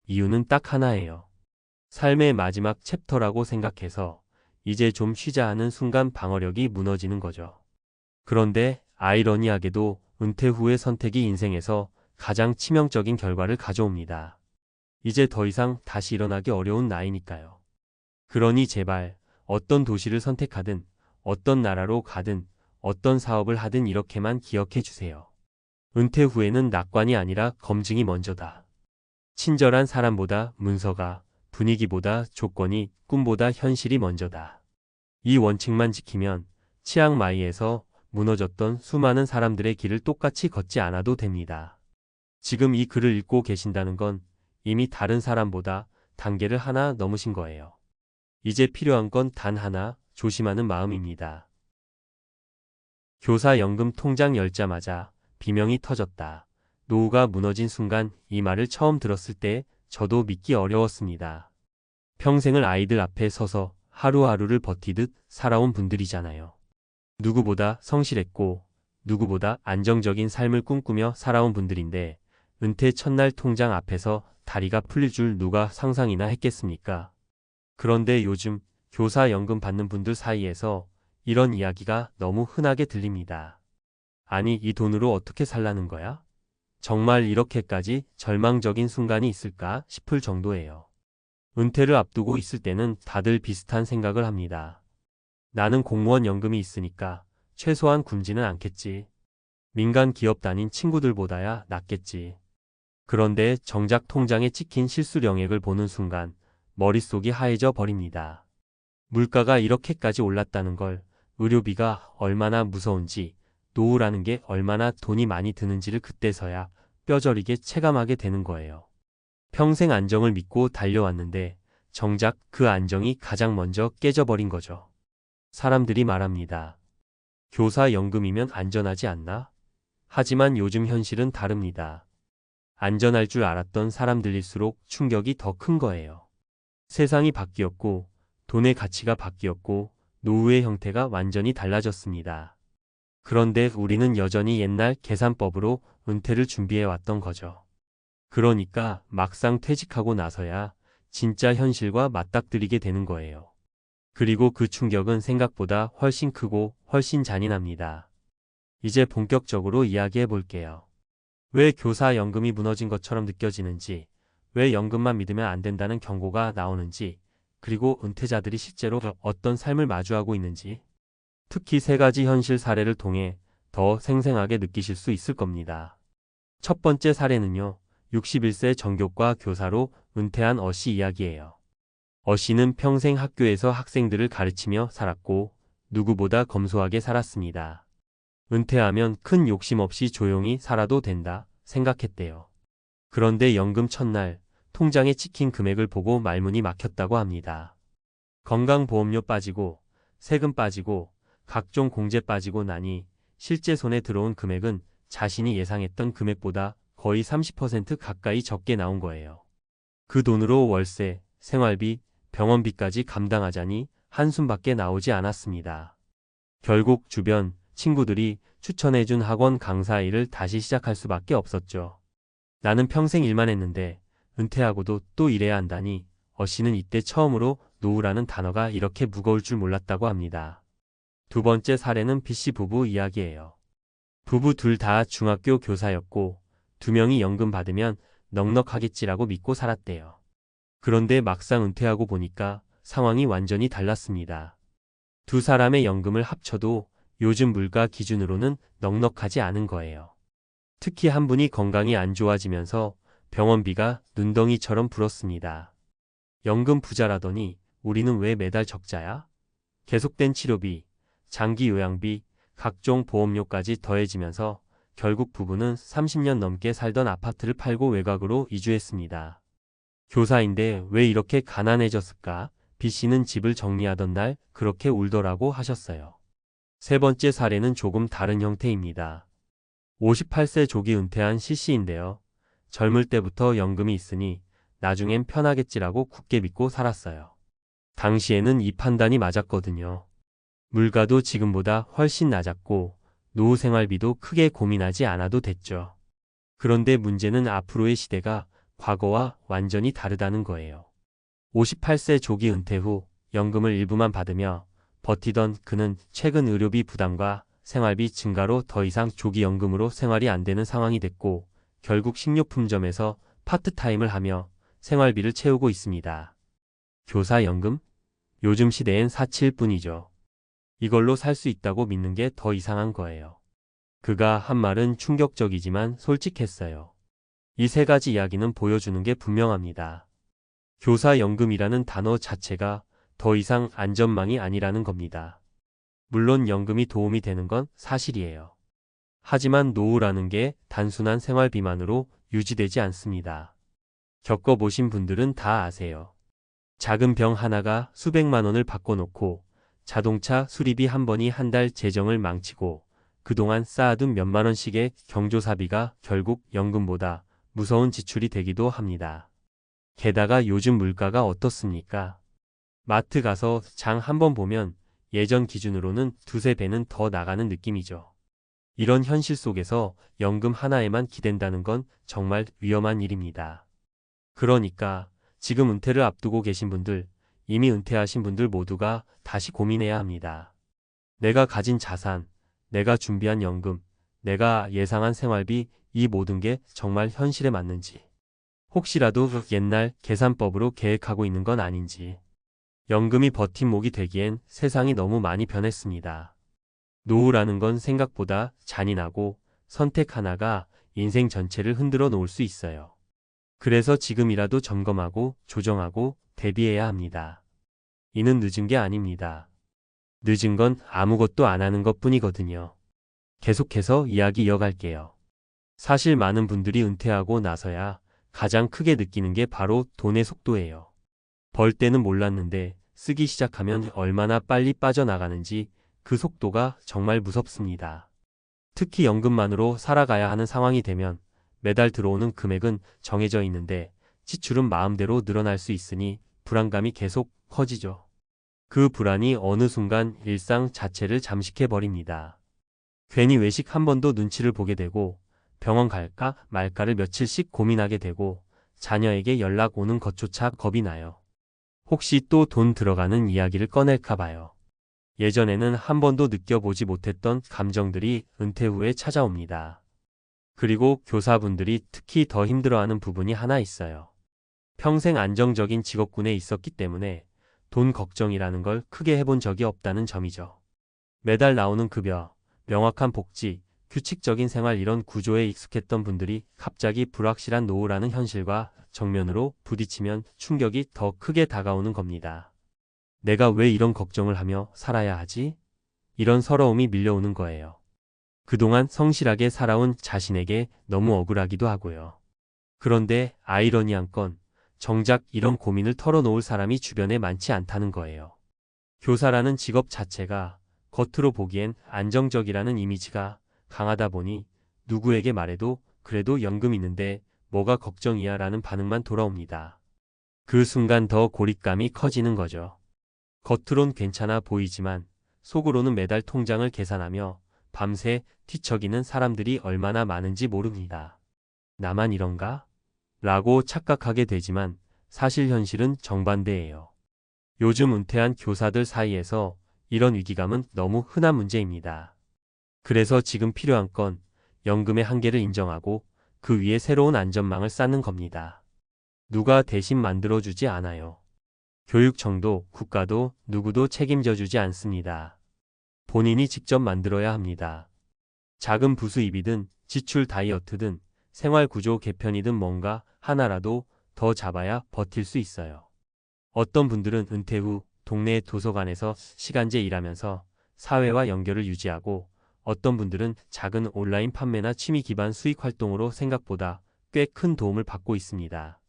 이유는 딱 하나예요. 삶의 마지막 챕터라고 생각해서 이제 좀 쉬자 하는 순간 방어력이 무너지는 거죠. 그런데 아이러니하게도 은퇴 후의 선택이 인생에서 가장 치명적인 결과를 가져옵니다. 이제 더 이상 다시 일어나기 어려운 나이니까요. 그러니 제발 어떤 도시를 선택하든 어떤 나라로 가든 어떤 사업을 하든 이렇게만 기억해 주세요. 은퇴 후에는 낙관이 아니라 검증이 먼저다. 친절한 사람보다 문서가, 분위기보다 조건이, 꿈보다 현실이 먼저다. 이 원칙만 지키면 치앙마이에서 무너졌던 수많은 사람들의 길을 똑같이 걷지 않아도 됩니다. 지금 이 글을 읽고 계신다는 건 이미 다른 사람보다 단계를 하나 넘으신 거예요. 이제 필요한 건 단 하나, 조심하는 마음입니다. 교사 연금 통장 열자마자 비명이 터졌다. 노후가 무너진 순간 이 말을 처음 들었을 때 저도 믿기 어려웠습니다. 평생을 아이들 앞에 서서 하루하루를 버티듯 살아온 분들이잖아요. 누구보다 성실했고 누구보다 안정적인 삶을 꿈꾸며 살아온 분들인데 은퇴 첫날 통장 앞에서 다리가 풀릴 줄 누가 상상이나 했겠습니까? 그런데 요즘 교사 연금 받는 분들 사이에서 이런 이야기가 너무 흔하게 들립니다. 아니, 이 돈으로 어떻게 살라는 거야? 정말 이렇게까지 절망적인 순간이 있을까 싶을 정도예요. 은퇴를 앞두고 있을 때는 다들 비슷한 생각을 합니다. 나는 공무원 연금이 있으니까 최소한 굶지는 않겠지. 민간 기업 다닌 친구들보다야 낫겠지. 그런데 정작 통장에 찍힌 실수령액을 보는 순간 머릿속이 하얘져 버립니다. 물가가 이렇게까지 올랐다는 걸, 의료비가 얼마나 무서운지, 노후라는 게 얼마나 돈이 많이 드는지를 그때서야 뼈저리게 체감하게 되는 거예요. 평생 안정을 믿고 달려왔는데 정작 그 안정이 가장 먼저 깨져버린 거죠. 사람들이 말합니다. 교사 연금이면 안전하지 않나? 하지만 요즘 현실은 다릅니다. 안전할 줄 알았던 사람들일수록 충격이 더 큰 거예요. 세상이 바뀌었고, 돈의 가치가 바뀌었고, 노후의 형태가 완전히 달라졌습니다. 그런데 우리는 여전히 옛날 계산법으로 은퇴를 준비해 왔던 거죠. 그러니까 막상 퇴직하고 나서야 진짜 현실과 맞닥뜨리게 되는 거예요. 그리고 그 충격은 생각보다 훨씬 크고 훨씬 잔인합니다. 이제 본격적으로 이야기해 볼게요. 왜 교사 연금이 무너진 것처럼 느껴지는지, 왜 연금만 믿으면 안 된다는 경고가 나오는지, 그리고 은퇴자들이 실제로 어떤 삶을 마주하고 있는지, 특히 세 가지 현실 사례를 통해 더 생생하게 느끼실 수 있을 겁니다. 첫 번째 사례는요, 61세 정교과 교사로 은퇴한 어씨 이야기예요. 어씨는 평생 학교에서 학생들을 가르치며 살았고 누구보다 검소하게 살았습니다. 은퇴하면 큰 욕심 없이 조용히 살아도 된다 생각했대요. 그런데 연금 첫날 통장에 찍힌 금액을 보고 말문이 막혔다고 합니다. 건강보험료 빠지고 세금 빠지고 각종 공제 빠지고 나니 실제 손에 들어온 금액은 자신이 예상했던 금액보다 거의 30% 가까이 적게 나온 거예요. 그 돈으로 월세, 생활비, 병원비까지 감당하자니 한숨밖에 나오지 않았습니다. 결국 주변 친구들이 추천해준 학원 강사 일을 다시 시작할 수밖에 없었죠. 나는 평생 일만 했는데 은퇴하고도 또 일해야 한다니 어씨는 이때 처음으로 노후라는 단어가 이렇게 무거울 줄 몰랐다고 합니다. 두 번째 사례는 B씨 부부 이야기예요. 부부 둘 다 중학교 교사였고 두 명이 연금 받으면 넉넉하겠지라고 믿고 살았대요. 그런데 막상 은퇴하고 보니까 상황이 완전히 달랐습니다. 두 사람의 연금을 합쳐도 요즘 물가 기준으로는 넉넉하지 않은 거예요. 특히 한 분이 건강이 안 좋아지면서 병원비가 눈덩이처럼 불었습니다. 연금 부자라더니 우리는 왜 매달 적자야? 계속된 치료비, 장기 요양비, 각종 보험료까지 더해지면서 결국 부부는 30년 넘게 살던 아파트를 팔고 외곽으로 이주했습니다. 교사인데 왜 이렇게 가난해졌을까? B씨는 집을 정리하던 날 그렇게 울더라고 하셨어요. 세 번째 사례는 조금 다른 형태입니다. 58세 조기 은퇴한 C씨인데요. 젊을 때부터 연금이 있으니 나중엔 편하겠지라고 굳게 믿고 살았어요. 당시에는 이 판단이 맞았거든요. 물가도 지금보다 훨씬 낮았고 노후 생활비도 크게 고민하지 않아도 됐죠. 그런데 문제는 앞으로의 시대가 과거와 완전히 다르다는 거예요. 58세 조기 은퇴 후 연금을 일부만 받으며 버티던 그는 최근 의료비 부담과 생활비 증가로 더 이상 조기 연금으로 생활이 안 되는 상황이 됐고 결국 식료품점에서 파트타임을 하며 생활비를 채우고 있습니다. 교사 연금? 요즘 시대엔 사치일 뿐이죠. 이걸로 살 수 있다고 믿는 게 더 이상한 거예요. 그가 한 말은 충격적이지만 솔직했어요. 이 세 가지 이야기는 보여주는 게 분명합니다. 교사 연금이라는 단어 자체가 더 이상 안전망이 아니라는 겁니다. 물론 연금이 도움이 되는 건 사실이에요. 하지만 노후라는 게 단순한 생활비만으로 유지되지 않습니다. 겪어보신 분들은 다 아세요. 작은 병 하나가 수백만 원을 바꿔놓고 자동차 수리비 한 번이 한 달 재정을 망치고 그동안 쌓아둔 몇만 원씩의 경조사비가 결국 연금보다 무서운 지출이 되기도 합니다. 게다가 요즘 물가가 어떻습니까? 마트 가서 장 한 번 보면 예전 기준으로는 두세 배는 더 나가는 느낌이죠. 이런 현실 속에서 연금 하나에만 기댄다는 건 정말 위험한 일입니다. 그러니까 지금 은퇴를 앞두고 계신 분들, 이미 은퇴하신 분들 모두가 다시 고민해야 합니다. 내가 가진 자산, 내가 준비한 연금, 내가 예상한 생활비, 이 모든 게 정말 현실에 맞는지. 혹시라도 옛날 계산법으로 계획하고 있는 건 아닌지. 연금이 버팀목이 되기엔 세상이 너무 많이 변했습니다. 노후라는 건 생각보다 잔인하고 선택 하나가 인생 전체를 흔들어 놓을 수 있어요. 그래서 지금이라도 점검하고 조정하고 대비해야 합니다. 이는 늦은 게 아닙니다. 늦은 건 아무것도 안 하는 것뿐이거든요. 계속해서 이야기 이어갈게요. 사실 많은 분들이 은퇴하고 나서야 가장 크게 느끼는 게 바로 돈의 속도예요. 벌 때는 몰랐는데 쓰기 시작하면 얼마나 빨리 빠져나가는지 그 속도가 정말 무섭습니다. 특히 연금만으로 살아가야 하는 상황이 되면 매달 들어오는 금액은 정해져 있는데 지출은 마음대로 늘어날 수 있으니 불안감이 계속 커지죠. 그 불안이 어느 순간 일상 자체를 잠식해버립니다. 괜히 외식 한 번도 눈치를 보게 되고 병원 갈까 말까를 며칠씩 고민하게 되고 자녀에게 연락 오는 것조차 겁이 나요. 혹시 또 돈 들어가는 이야기를 꺼낼까 봐요. 예전에는 한 번도 느껴보지 못했던 감정들이 은퇴 후에 찾아옵니다. 그리고 교사분들이 특히 더 힘들어하는 부분이 하나 있어요. 평생 안정적인 직업군에 있었기 때문에 돈 걱정이라는 걸 크게 해본 적이 없다는 점이죠. 매달 나오는 급여, 명확한 복지, 규칙적인 생활 이런 구조에 익숙했던 분들이 갑자기 불확실한 노후라는 현실과 정면으로 부딪히면 충격이 더 크게 다가오는 겁니다. 내가 왜 이런 걱정을 하며 살아야 하지? 이런 서러움이 밀려오는 거예요. 그동안 성실하게 살아온 자신에게 너무 억울하기도 하고요. 그런데 아이러니한 건 정작 이런 고민을 털어놓을 사람이 주변에 많지 않다는 거예요. 교사라는 직업 자체가 겉으로 보기엔 안정적이라는 이미지가 강하다 보니 누구에게 말해도 그래도 연금 있는데 뭐가 걱정이야 라는 반응만 돌아옵니다. 그 순간 더 고립감이 커지는 거죠. 겉으론 괜찮아 보이지만 속으로는 매달 통장을 계산하며 밤새 뒤척이는 사람들이 얼마나 많은지 모릅니다. 나만 이런가? 라고 착각하게 되지만 사실 현실은 정반대예요. 요즘 은퇴한 교사들 사이에서 이런 위기감은 너무 흔한 문제입니다. 그래서 지금 필요한 건 연금의 한계를 인정하고 그 위에 새로운 안전망을 쌓는 겁니다. 누가 대신 만들어주지 않아요. 교육청도 국가도 누구도 책임져주지 않습니다. 본인이 직접 만들어야 합니다. 작은 부수입이든 지출 다이어트든 생활구조 개편이든 뭔가 하나라도 더 잡아야 버틸 수 있어요. 어떤 분들은 은퇴 후 동네 도서관에서 시간제 일하면서 사회와 연결을 유지하고 어떤 분들은 작은 온라인 판매나 취미 기반 수익 활동으로 생각보다 꽤 큰 도움을 받고 있습니다.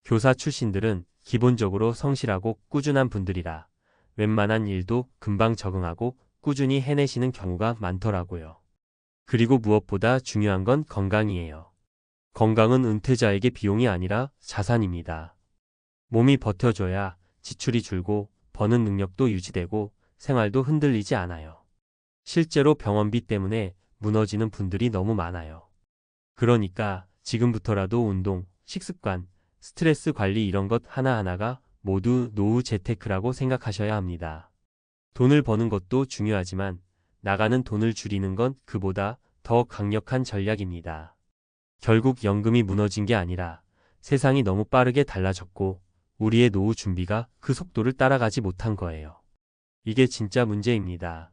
교사 출신들은 기본적으로 성실하고 꾸준한 분들이라 웬만한 일도 금방 적응하고 꾸준히 해내시는 경우가 많더라고요. 그리고 무엇보다 중요한 건 건강이에요. 건강은 은퇴자에게 비용이 아니라 자산입니다. 몸이 버텨줘야 지출이 줄고 버는 능력도 유지되고 생활도 흔들리지 않아요. 실제로 병원비 때문에 무너지는 분들이 너무 많아요. 그러니까 지금부터라도 운동, 식습관, 스트레스 관리 이런 것 하나하나가 모두 노후 재테크라고 생각하셔야 합니다. 돈을 버는 것도 중요하지만 나가는 돈을 줄이는 건 그보다 더 강력한 전략입니다. 결국 연금이 무너진 게 아니라 세상이 너무 빠르게 달라졌고 우리의 노후 준비가 그 속도를 따라가지 못한 거예요. 이게 진짜 문제입니다.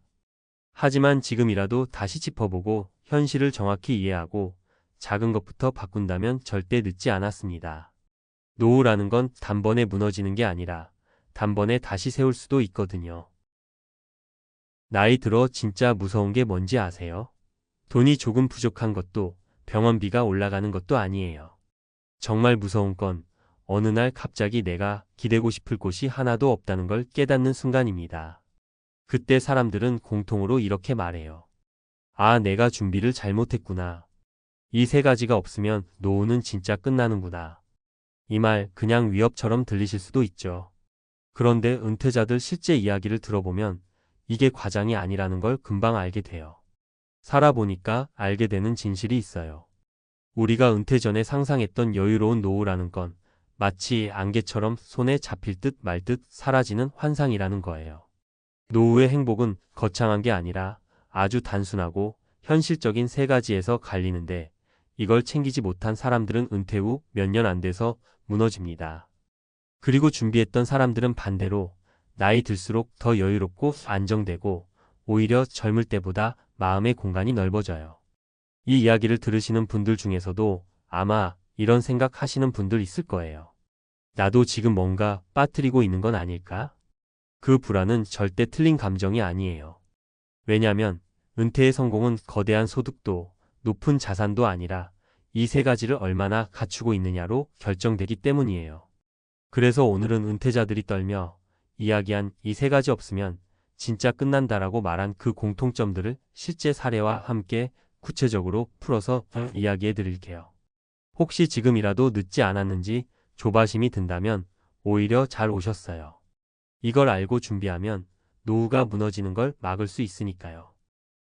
하지만 지금이라도 다시 짚어보고 현실을 정확히 이해하고 작은 것부터 바꾼다면 절대 늦지 않았습니다. 노후라는 건 단번에 무너지는 게 아니라 단번에 다시 세울 수도 있거든요. 나이 들어 진짜 무서운 게 뭔지 아세요? 돈이 조금 부족한 것도 병원비가 올라가는 것도 아니에요. 정말 무서운 건 어느 날 갑자기 내가 기대고 싶을 곳이 하나도 없다는 걸 깨닫는 순간입니다. 그때 사람들은 공통으로 이렇게 말해요. 아, 내가 준비를 잘못했구나. 이 세 가지가 없으면 노후는 진짜 끝나는구나. 이 말 그냥 위협처럼 들리실 수도 있죠. 그런데 은퇴자들 실제 이야기를 들어보면 이게 과장이 아니라는 걸 금방 알게 돼요. 살아보니까 알게 되는 진실이 있어요. 우리가 은퇴 전에 상상했던 여유로운 노후라는 건 마치 안개처럼 손에 잡힐 듯 말 듯 사라지는 환상이라는 거예요. 노후의 행복은 거창한 게 아니라 아주 단순하고 현실적인 세 가지에서 갈리는데 이걸 챙기지 못한 사람들은 은퇴 후 몇 년 안 돼서 무너집니다. 그리고 준비했던 사람들은 반대로 나이 들수록 더 여유롭고 안정되고 오히려 젊을 때보다 마음의 공간이 넓어져요. 이 이야기를 들으시는 분들 중에서도 아마 이런 생각 하시는 분들 있을 거예요. 나도 지금 뭔가 빠뜨리고 있는 건 아닐까? 그 불안은 절대 틀린 감정이 아니에요. 왜냐면 은퇴의 성공은 거대한 소득도 높은 자산도 아니라 이 세 가지를 얼마나 갖추고 있느냐로 결정되기 때문이에요. 그래서 오늘은 은퇴자들이 떨며 이야기한 이 세 가지 없으면 진짜 끝난다라고 말한 그 공통점들을 실제 사례와 함께 구체적으로 풀어서 이야기해 드릴게요. 혹시 지금이라도 늦지 않았는지 조바심이 든다면 오히려 잘 오셨어요. 이걸 알고 준비하면 노후가 무너지는 걸 막을 수 있으니까요.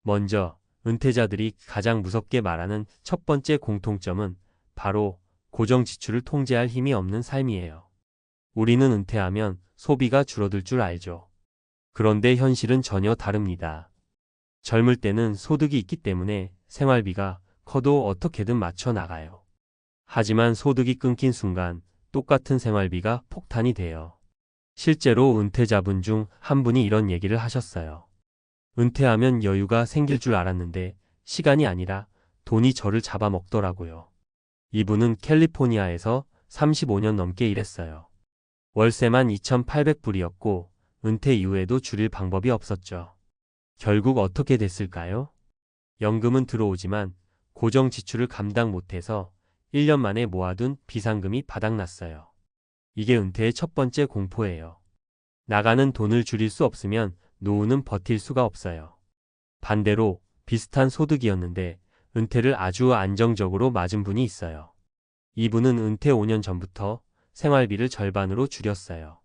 먼저 은퇴자들이 가장 무섭게 말하는 첫 번째 공통점은 바로 고정 지출을 통제할 힘이 없는 삶이에요. 우리는 은퇴하면 소비가 줄어들 줄 알죠. 그런데 현실은 전혀 다릅니다. 젊을 때는 소득이 있기 때문에 생활비가 커도 어떻게든 맞춰 나가요. 하지만 소득이 끊긴 순간 똑같은 생활비가 폭탄이 돼요. 실제로 은퇴자분 중 한 분이 이런 얘기를 하셨어요. 은퇴하면 여유가 생길 줄 알았는데 시간이 아니라 돈이 저를 잡아먹더라고요. 이분은 캘리포니아에서 35년 넘게 일했어요. 월세만 2,800불이었고 은퇴 이후에도 줄일 방법이 없었죠. 결국 어떻게 됐을까요? 연금은 들어오지만 고정 지출을 감당 못해서 1년 만에 모아둔 비상금이 바닥났어요. 이게 은퇴의 첫 번째 공포예요. 나가는 돈을 줄일 수 없으면 노후는 버틸 수가 없어요. 반대로 비슷한 소득이었는데 은퇴를 아주 안정적으로 맞은 분이 있어요. 이분은 은퇴 5년 전부터 생활비를 절반으로 줄였어요.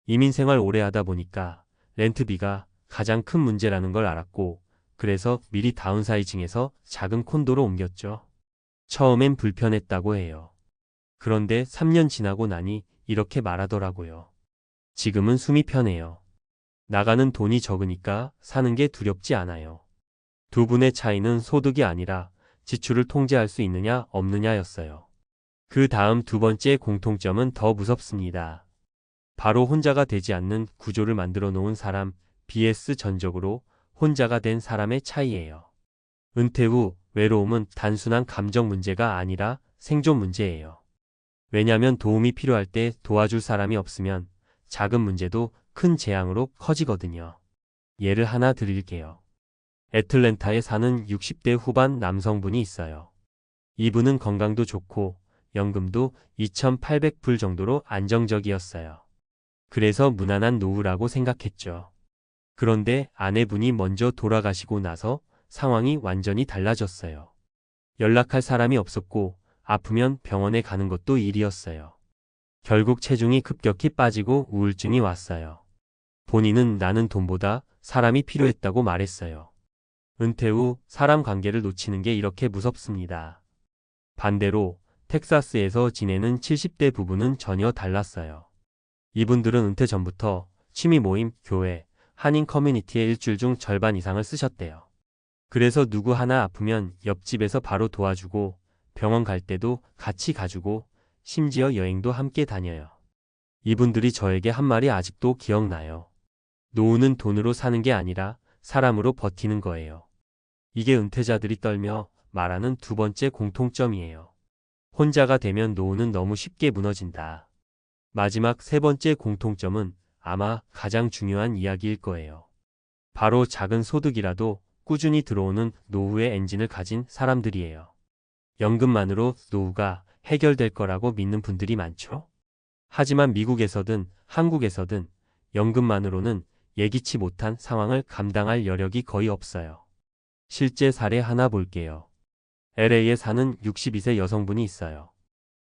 이민 생활 오래 하다 보니까 렌트비가 가장 큰 문제라는 걸 알았고 그래서 미리 다운사이징해서 작은 콘도로 옮겼죠. 처음엔 불편했다고 해요. 그런데 3년 지나고 나니 이렇게 말하더라고요. 지금은 숨이 편해요. 나가는 돈이 적으니까 사는 게 두렵지 않아요. 두 분의 차이는 소득이 아니라 지출을 통제할 수 있느냐 없느냐였어요. 그 다음 두 번째 공통점은 더 무섭습니다. 바로 혼자가 되지 않는 구조를 만들어 놓은 사람 vs 전적으로 혼자가 된 사람의 차이예요. 은퇴 후 외로움은 단순한 감정 문제가 아니라 생존 문제예요. 왜냐면 도움이 필요할 때 도와줄 사람이 없으면 작은 문제도 큰 재앙으로 커지거든요. 예를 하나 드릴게요. 애틀랜타에 사는 60대 후반 남성분이 있어요. 이분은 건강도 좋고 연금도 2,800불 정도로 안정적이었어요. 그래서 무난한 노후라고 생각했죠. 그런데 아내분이 먼저 돌아가시고 나서 상황이 완전히 달라졌어요. 연락할 사람이 없었고 아프면 병원에 가는 것도 일이었어요. 결국 체중이 급격히 빠지고 우울증이 왔어요. 본인은 나는 돈보다 사람이 필요했다고 말했어요. 은퇴 후 사람 관계를 놓치는 게 이렇게 무섭습니다. 반대로 텍사스에서 지내는 70대 부부는 전혀 달랐어요. 이분들은 은퇴 전부터 취미 모임, 교회, 한인 커뮤니티에 일주일 중 절반 이상을 쓰셨대요. 그래서 누구 하나 아프면 옆집에서 바로 도와주고 병원 갈 때도 같이 가주고 심지어 여행도 함께 다녀요. 이분들이 저에게 한 말이 아직도 기억나요. 노후는 돈으로 사는 게 아니라 사람으로 버티는 거예요. 이게 은퇴자들이 떨며 말하는 두 번째 공통점이에요. 혼자가 되면 노후는 너무 쉽게 무너진다. 마지막 세 번째 공통점은 아마 가장 중요한 이야기일 거예요. 바로 작은 소득이라도 꾸준히 들어오는 노후의 엔진을 가진 사람들이에요. 연금만으로 노후가 해결될 거라고 믿는 분들이 많죠. 하지만 미국에서든 한국에서든 연금만으로는 예기치 못한 상황을 감당할 여력이 거의 없어요. 실제 사례 하나 볼게요. LA에 사는 62세 여성분이 있어요.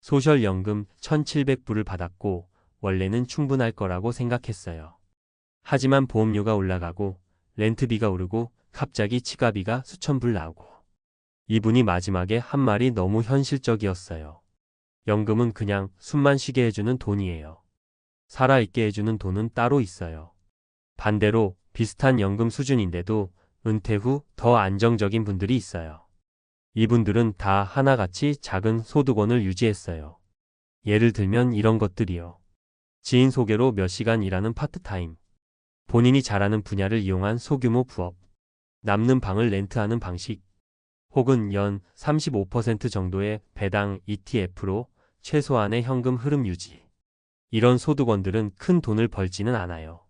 소셜연금 1,700불을 받았고 원래는 충분할 거라고 생각했어요. 하지만 보험료가 올라가고 렌트비가 오르고 갑자기 치과비가 수천 불 나오고 이분이 마지막에 한 말이 너무 현실적이었어요. 연금은 그냥 숨만 쉬게 해주는 돈이에요. 살아있게 해주는 돈은 따로 있어요. 반대로 비슷한 연금 수준인데도 은퇴 후 더 안정적인 분들이 있어요. 이분들은 다 하나같이 작은 소득원을 유지했어요. 예를 들면 이런 것들이요. 지인 소개로 몇 시간 일하는 파트타임, 본인이 잘하는 분야를 이용한 소규모 부업, 남는 방을 렌트하는 방식, 혹은 연 35% 정도의 배당 ETF로 최소한의 현금 흐름 유지. 이런 소득원들은 큰 돈을 벌지는 않아요.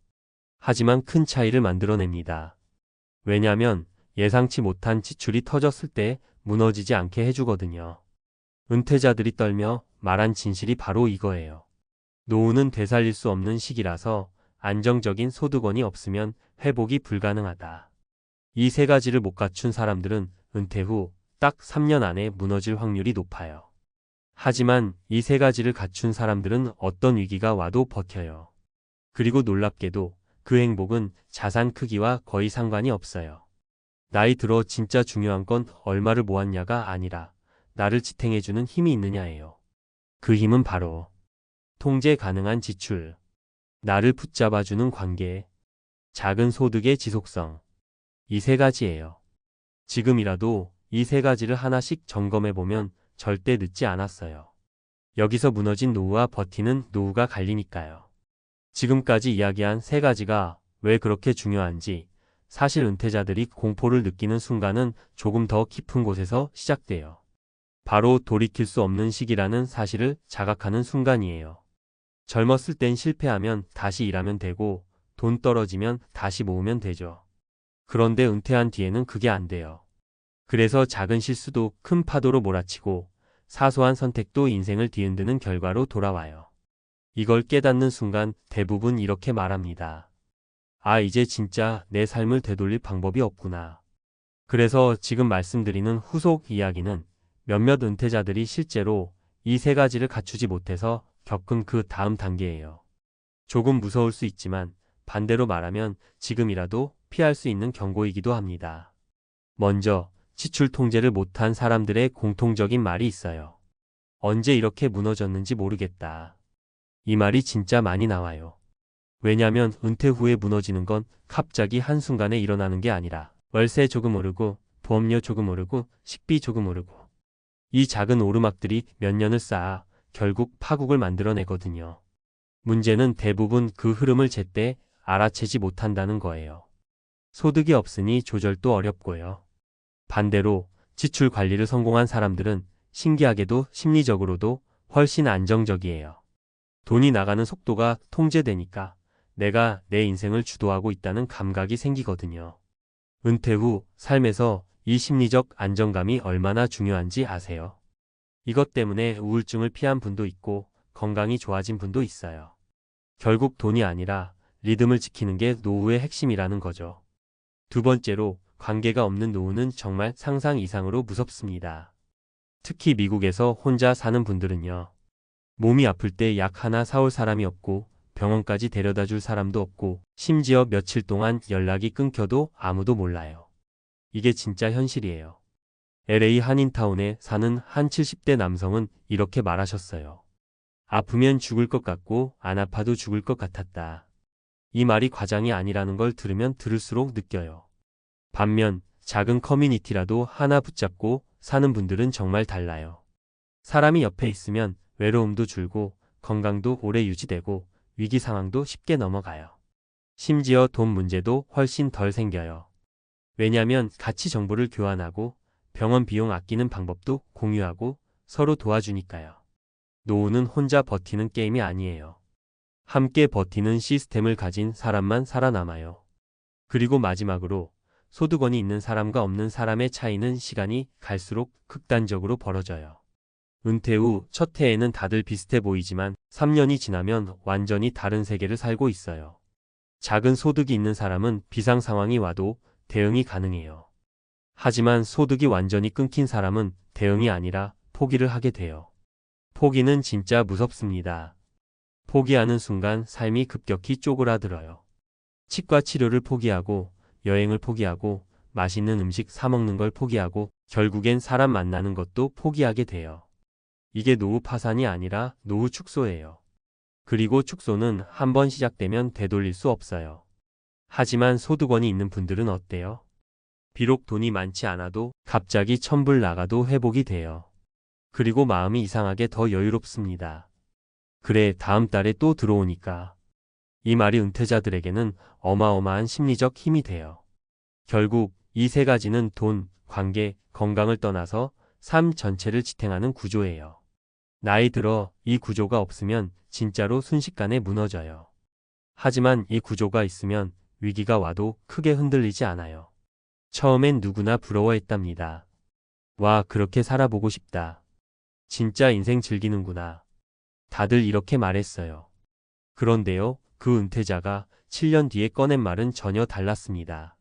하지만 큰 차이를 만들어냅니다. 왜냐면 예상치 못한 지출이 터졌을 때 무너지지 않게 해주거든요. 은퇴자들이 떨며 말한 진실이 바로 이거예요. 노후는 되살릴 수 없는 시기라서 안정적인 소득원이 없으면 회복이 불가능하다. 이 세 가지를 못 갖춘 사람들은 은퇴 후 딱 3년 안에 무너질 확률이 높아요. 하지만 이 세 가지를 갖춘 사람들은 어떤 위기가 와도 버텨요. 그리고 놀랍게도 그 행복은 자산 크기와 거의 상관이 없어요. 나이 들어 진짜 중요한 건 얼마를 모았냐가 아니라 나를 지탱해주는 힘이 있느냐예요. 그 힘은 바로 통제 가능한 지출, 나를 붙잡아주는 관계, 작은 소득의 지속성. 이 세 가지예요. 지금이라도 이 세 가지를 하나씩 점검해보면 절대 늦지 않았어요. 여기서 무너진 노후와 버티는 노후가 갈리니까요. 지금까지 이야기한 세 가지가 왜 그렇게 중요한지, 사실 은퇴자들이 공포를 느끼는 순간은 조금 더 깊은 곳에서 시작돼요. 바로 돌이킬 수 없는 시기라는 사실을 자각하는 순간이에요. 젊었을 땐 실패하면 다시 일하면 되고 돈 떨어지면 다시 모으면 되죠. 그런데 은퇴한 뒤에는 그게 안 돼요. 그래서 작은 실수도 큰 파도로 몰아치고 사소한 선택도 인생을 뒤흔드는 결과로 돌아와요. 이걸 깨닫는 순간 대부분 이렇게 말합니다. 아, 이제 진짜 내 삶을 되돌릴 방법이 없구나. 그래서 지금 말씀드리는 후속 이야기는 몇몇 은퇴자들이 실제로 이 세 가지를 갖추지 못해서 겪은 그 다음 단계예요. 조금 무서울 수 있지만 반대로 말하면 지금이라도 피할 수 있는 경고이기도 합니다. 먼저 지출 통제를 못한 사람들의 공통적인 말이 있어요. 언제 이렇게 무너졌는지 모르겠다. 이 말이 진짜 많이 나와요. 왜냐면 은퇴 후에 무너지는 건 갑자기 한순간에 일어나는 게 아니라 월세 조금 오르고 보험료 조금 오르고 식비 조금 오르고 이 작은 오르막들이 몇 년을 쌓아 결국 파국을 만들어내거든요. 문제는 대부분 그 흐름을 제때 알아채지 못한다는 거예요. 소득이 없으니 조절도 어렵고요. 반대로 지출 관리를 성공한 사람들은 신기하게도 심리적으로도 훨씬 안정적이에요. 돈이 나가는 속도가 통제되니까 내가 내 인생을 주도하고 있다는 감각이 생기거든요. 은퇴 후 삶에서 이 심리적 안정감이 얼마나 중요한지 아세요? 이것 때문에 우울증을 피한 분도 있고 건강이 좋아진 분도 있어요. 결국 돈이 아니라 리듬을 지키는 게 노후의 핵심이라는 거죠. 두 번째로 관계가 없는 노후는 정말 상상 이상으로 무섭습니다. 특히 미국에서 혼자 사는 분들은요. 몸이 아플 때 약 하나 사올 사람이 없고 병원까지 데려다 줄 사람도 없고 심지어 며칠 동안 연락이 끊겨도 아무도 몰라요. 이게 진짜 현실이에요. LA 한인타운에 사는 한 70대 남성은 이렇게 말하셨어요. 아프면 죽을 것 같고 안 아파도 죽을 것 같았다. 이 말이 과장이 아니라는 걸 들으면 들을수록 느껴요. 반면 작은 커뮤니티라도 하나 붙잡고 사는 분들은 정말 달라요. 사람이 옆에 있으면 외로움도 줄고 건강도 오래 유지되고 위기 상황도 쉽게 넘어가요. 심지어 돈 문제도 훨씬 덜 생겨요. 왜냐면 같이 정보를 교환하고 병원 비용 아끼는 방법도 공유하고 서로 도와주니까요. 노후는 혼자 버티는 게임이 아니에요. 함께 버티는 시스템을 가진 사람만 살아남아요. 그리고 마지막으로 소득원이 있는 사람과 없는 사람의 차이는 시간이 갈수록 극단적으로 벌어져요. 은퇴 후 첫 해에는 다들 비슷해 보이지만 3년이 지나면 완전히 다른 세계를 살고 있어요. 작은 소득이 있는 사람은 비상 상황이 와도 대응이 가능해요. 하지만 소득이 완전히 끊긴 사람은 대응이 아니라 포기를 하게 돼요. 포기는 진짜 무섭습니다. 포기하는 순간 삶이 급격히 쪼그라들어요. 치과 치료를 포기하고 여행을 포기하고 맛있는 음식 사 먹는 걸 포기하고 결국엔 사람 만나는 것도 포기하게 돼요. 이게 노후 파산이 아니라 노후 축소예요. 그리고 축소는 한번 시작되면 되돌릴 수 없어요. 하지만 소득원이 있는 분들은 어때요? 비록 돈이 많지 않아도 갑자기 천불 나가도 회복이 돼요. 그리고 마음이 이상하게 더 여유롭습니다. 그래, 다음 달에 또 들어오니까. 이 말이 은퇴자들에게는 어마어마한 심리적 힘이 돼요. 결국 이 세 가지는 돈, 관계, 건강을 떠나서 삶 전체를 지탱하는 구조예요. 나이 들어 이 구조가 없으면 진짜로 순식간에 무너져요. 하지만 이 구조가 있으면 위기가 와도 크게 흔들리지 않아요. 처음엔 누구나 부러워했답니다. 와, 그렇게 살아보고 싶다. 진짜 인생 즐기는구나. 다들 이렇게 말했어요. 그런데요, 그 은퇴자가 7년 뒤에 꺼낸 말은 전혀 달랐습니다.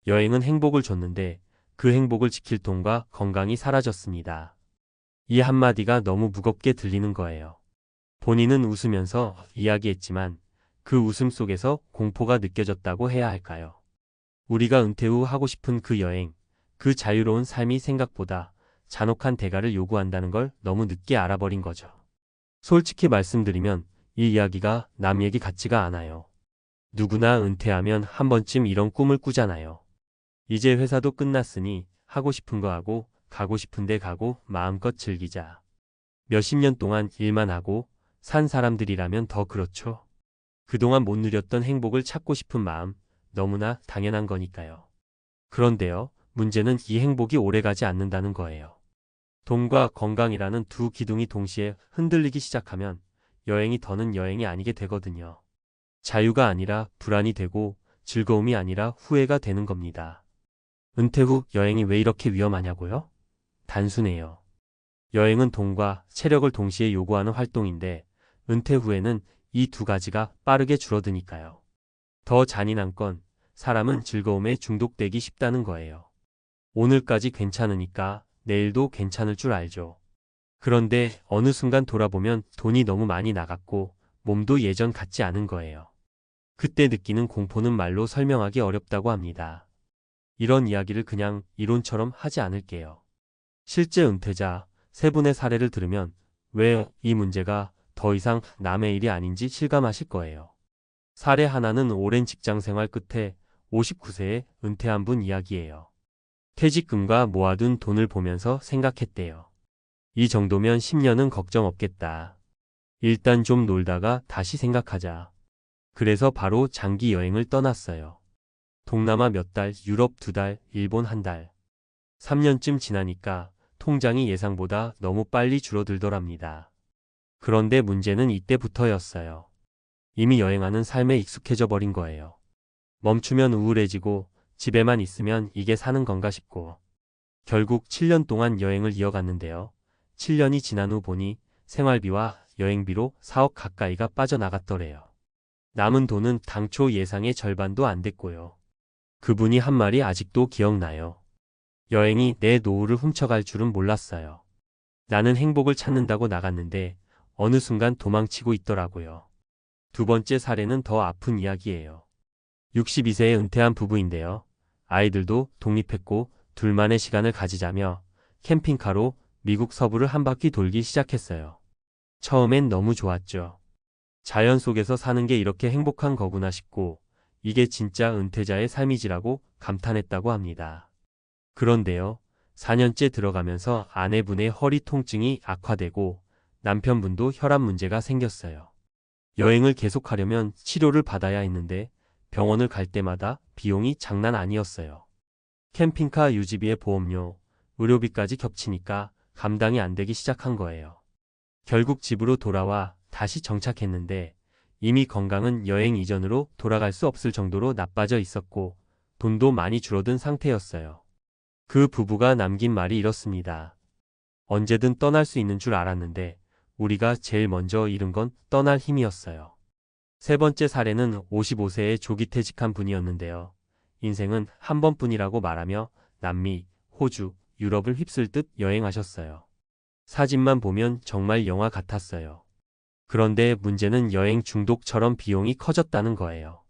여행은 행복을 줬는데 그 행복을 지킬 돈과 건강이 사라졌습니다. 이 한마디가 너무 무겁게 들리는 거예요. 본인은 웃으면서 이야기했지만 그 웃음 속에서 공포가 느껴졌다고 해야 할까요? 우리가 은퇴 후 하고 싶은 그 여행, 그 자유로운 삶이 생각보다 잔혹한 대가를 요구한다는 걸 너무 늦게 알아버린 거죠. 솔직히 말씀드리면 이 이야기가 남 얘기 같지가 않아요. 누구나 은퇴하면 한 번쯤 이런 꿈을 꾸잖아요. 이제 회사도 끝났으니 하고 싶은 거 하고 가고 싶은 데 가고 마음껏 즐기자. 몇십 년 동안 일만 하고 산 사람들이라면 더 그렇죠. 그동안 못 누렸던 행복을 찾고 싶은 마음, 너무나 당연한 거니까요. 그런데요, 문제는 이 행복이 오래가지 않는다는 거예요. 돈과 건강이라는 두 기둥이 동시에 흔들리기 시작하면 여행이 더는 여행이 아니게 되거든요. 자유가 아니라 불안이 되고 즐거움이 아니라 후회가 되는 겁니다. 은퇴 후 여행이 왜 이렇게 위험하냐고요? 단순해요. 여행은 돈과 체력을 동시에 요구하는 활동인데 은퇴 후에는 이 두 가지가 빠르게 줄어드니까요. 더 잔인한 건 사람은 즐거움에 중독되기 쉽다는 거예요. 오늘까지 괜찮으니까 내일도 괜찮을 줄 알죠. 그런데 어느 순간 돌아보면 돈이 너무 많이 나갔고 몸도 예전 같지 않은 거예요. 그때 느끼는 공포는 말로 설명하기 어렵다고 합니다. 이런 이야기를 그냥 이론처럼 하지 않을게요. 실제 은퇴자 세 분의 사례를 들으면 왜 이 문제가 더 이상 남의 일이 아닌지 실감하실 거예요. 사례 하나는 오랜 직장 생활 끝에 59세에 은퇴한 분 이야기예요. 퇴직금과 모아둔 돈을 보면서 생각했대요. 이 정도면 10년은 걱정 없겠다. 일단 좀 놀다가 다시 생각하자. 그래서 바로 장기 여행을 떠났어요. 동남아 몇 달, 유럽 2달, 일본 1달. 3년쯤 지나니까 통장이 예상보다 너무 빨리 줄어들더랍니다. 그런데 문제는 이때부터였어요. 이미 여행하는 삶에 익숙해져 버린 거예요. 멈추면 우울해지고 집에만 있으면 이게 사는 건가 싶고. 결국 7년 동안 여행을 이어갔는데요. 7년이 지난 후 보니 생활비와 여행비로 4억 가까이가 빠져나갔더래요. 남은 돈은 당초 예상의 절반도 안 됐고요. 그분이 한 말이 아직도 기억나요. 여행이 내 노후를 훔쳐갈 줄은 몰랐어요. 나는 행복을 찾는다고 나갔는데 어느 순간 도망치고 있더라고요. 두 번째 사례는 더 아픈 이야기예요. 62세에 은퇴한 부부인데요. 아이들도 독립했고 둘만의 시간을 가지자며 캠핑카로 미국 서부를 한 바퀴 돌기 시작했어요. 처음엔 너무 좋았죠. 자연 속에서 사는 게 이렇게 행복한 거구나 싶고 이게 진짜 은퇴자의 삶이지라고 감탄했다고 합니다. 그런데요, 4년째 들어가면서 아내분의 허리 통증이 악화되고 남편분도 혈압 문제가 생겼어요. 여행을 계속하려면 치료를 받아야 했는데 병원을 갈 때마다 비용이 장난 아니었어요. 캠핑카 유지비에 보험료, 의료비까지 겹치니까 감당이 안 되기 시작한 거예요. 결국 집으로 돌아와 다시 정착했는데 이미 건강은 여행 이전으로 돌아갈 수 없을 정도로 나빠져 있었고 돈도 많이 줄어든 상태였어요. 그 부부가 남긴 말이 이렇습니다. 언제든 떠날 수 있는 줄 알았는데 우리가 제일 먼저 잃은 건 떠날 힘이었어요. 세 번째 사례는 55세에 조기 퇴직한 분이었는데요. 인생은 한 번뿐이라고 말하며 남미, 호주, 유럽을 휩쓸듯 여행하셨어요. 사진만 보면 정말 영화 같았어요. 그런데 문제는 여행 중독처럼 비용이 커졌다는 거예요.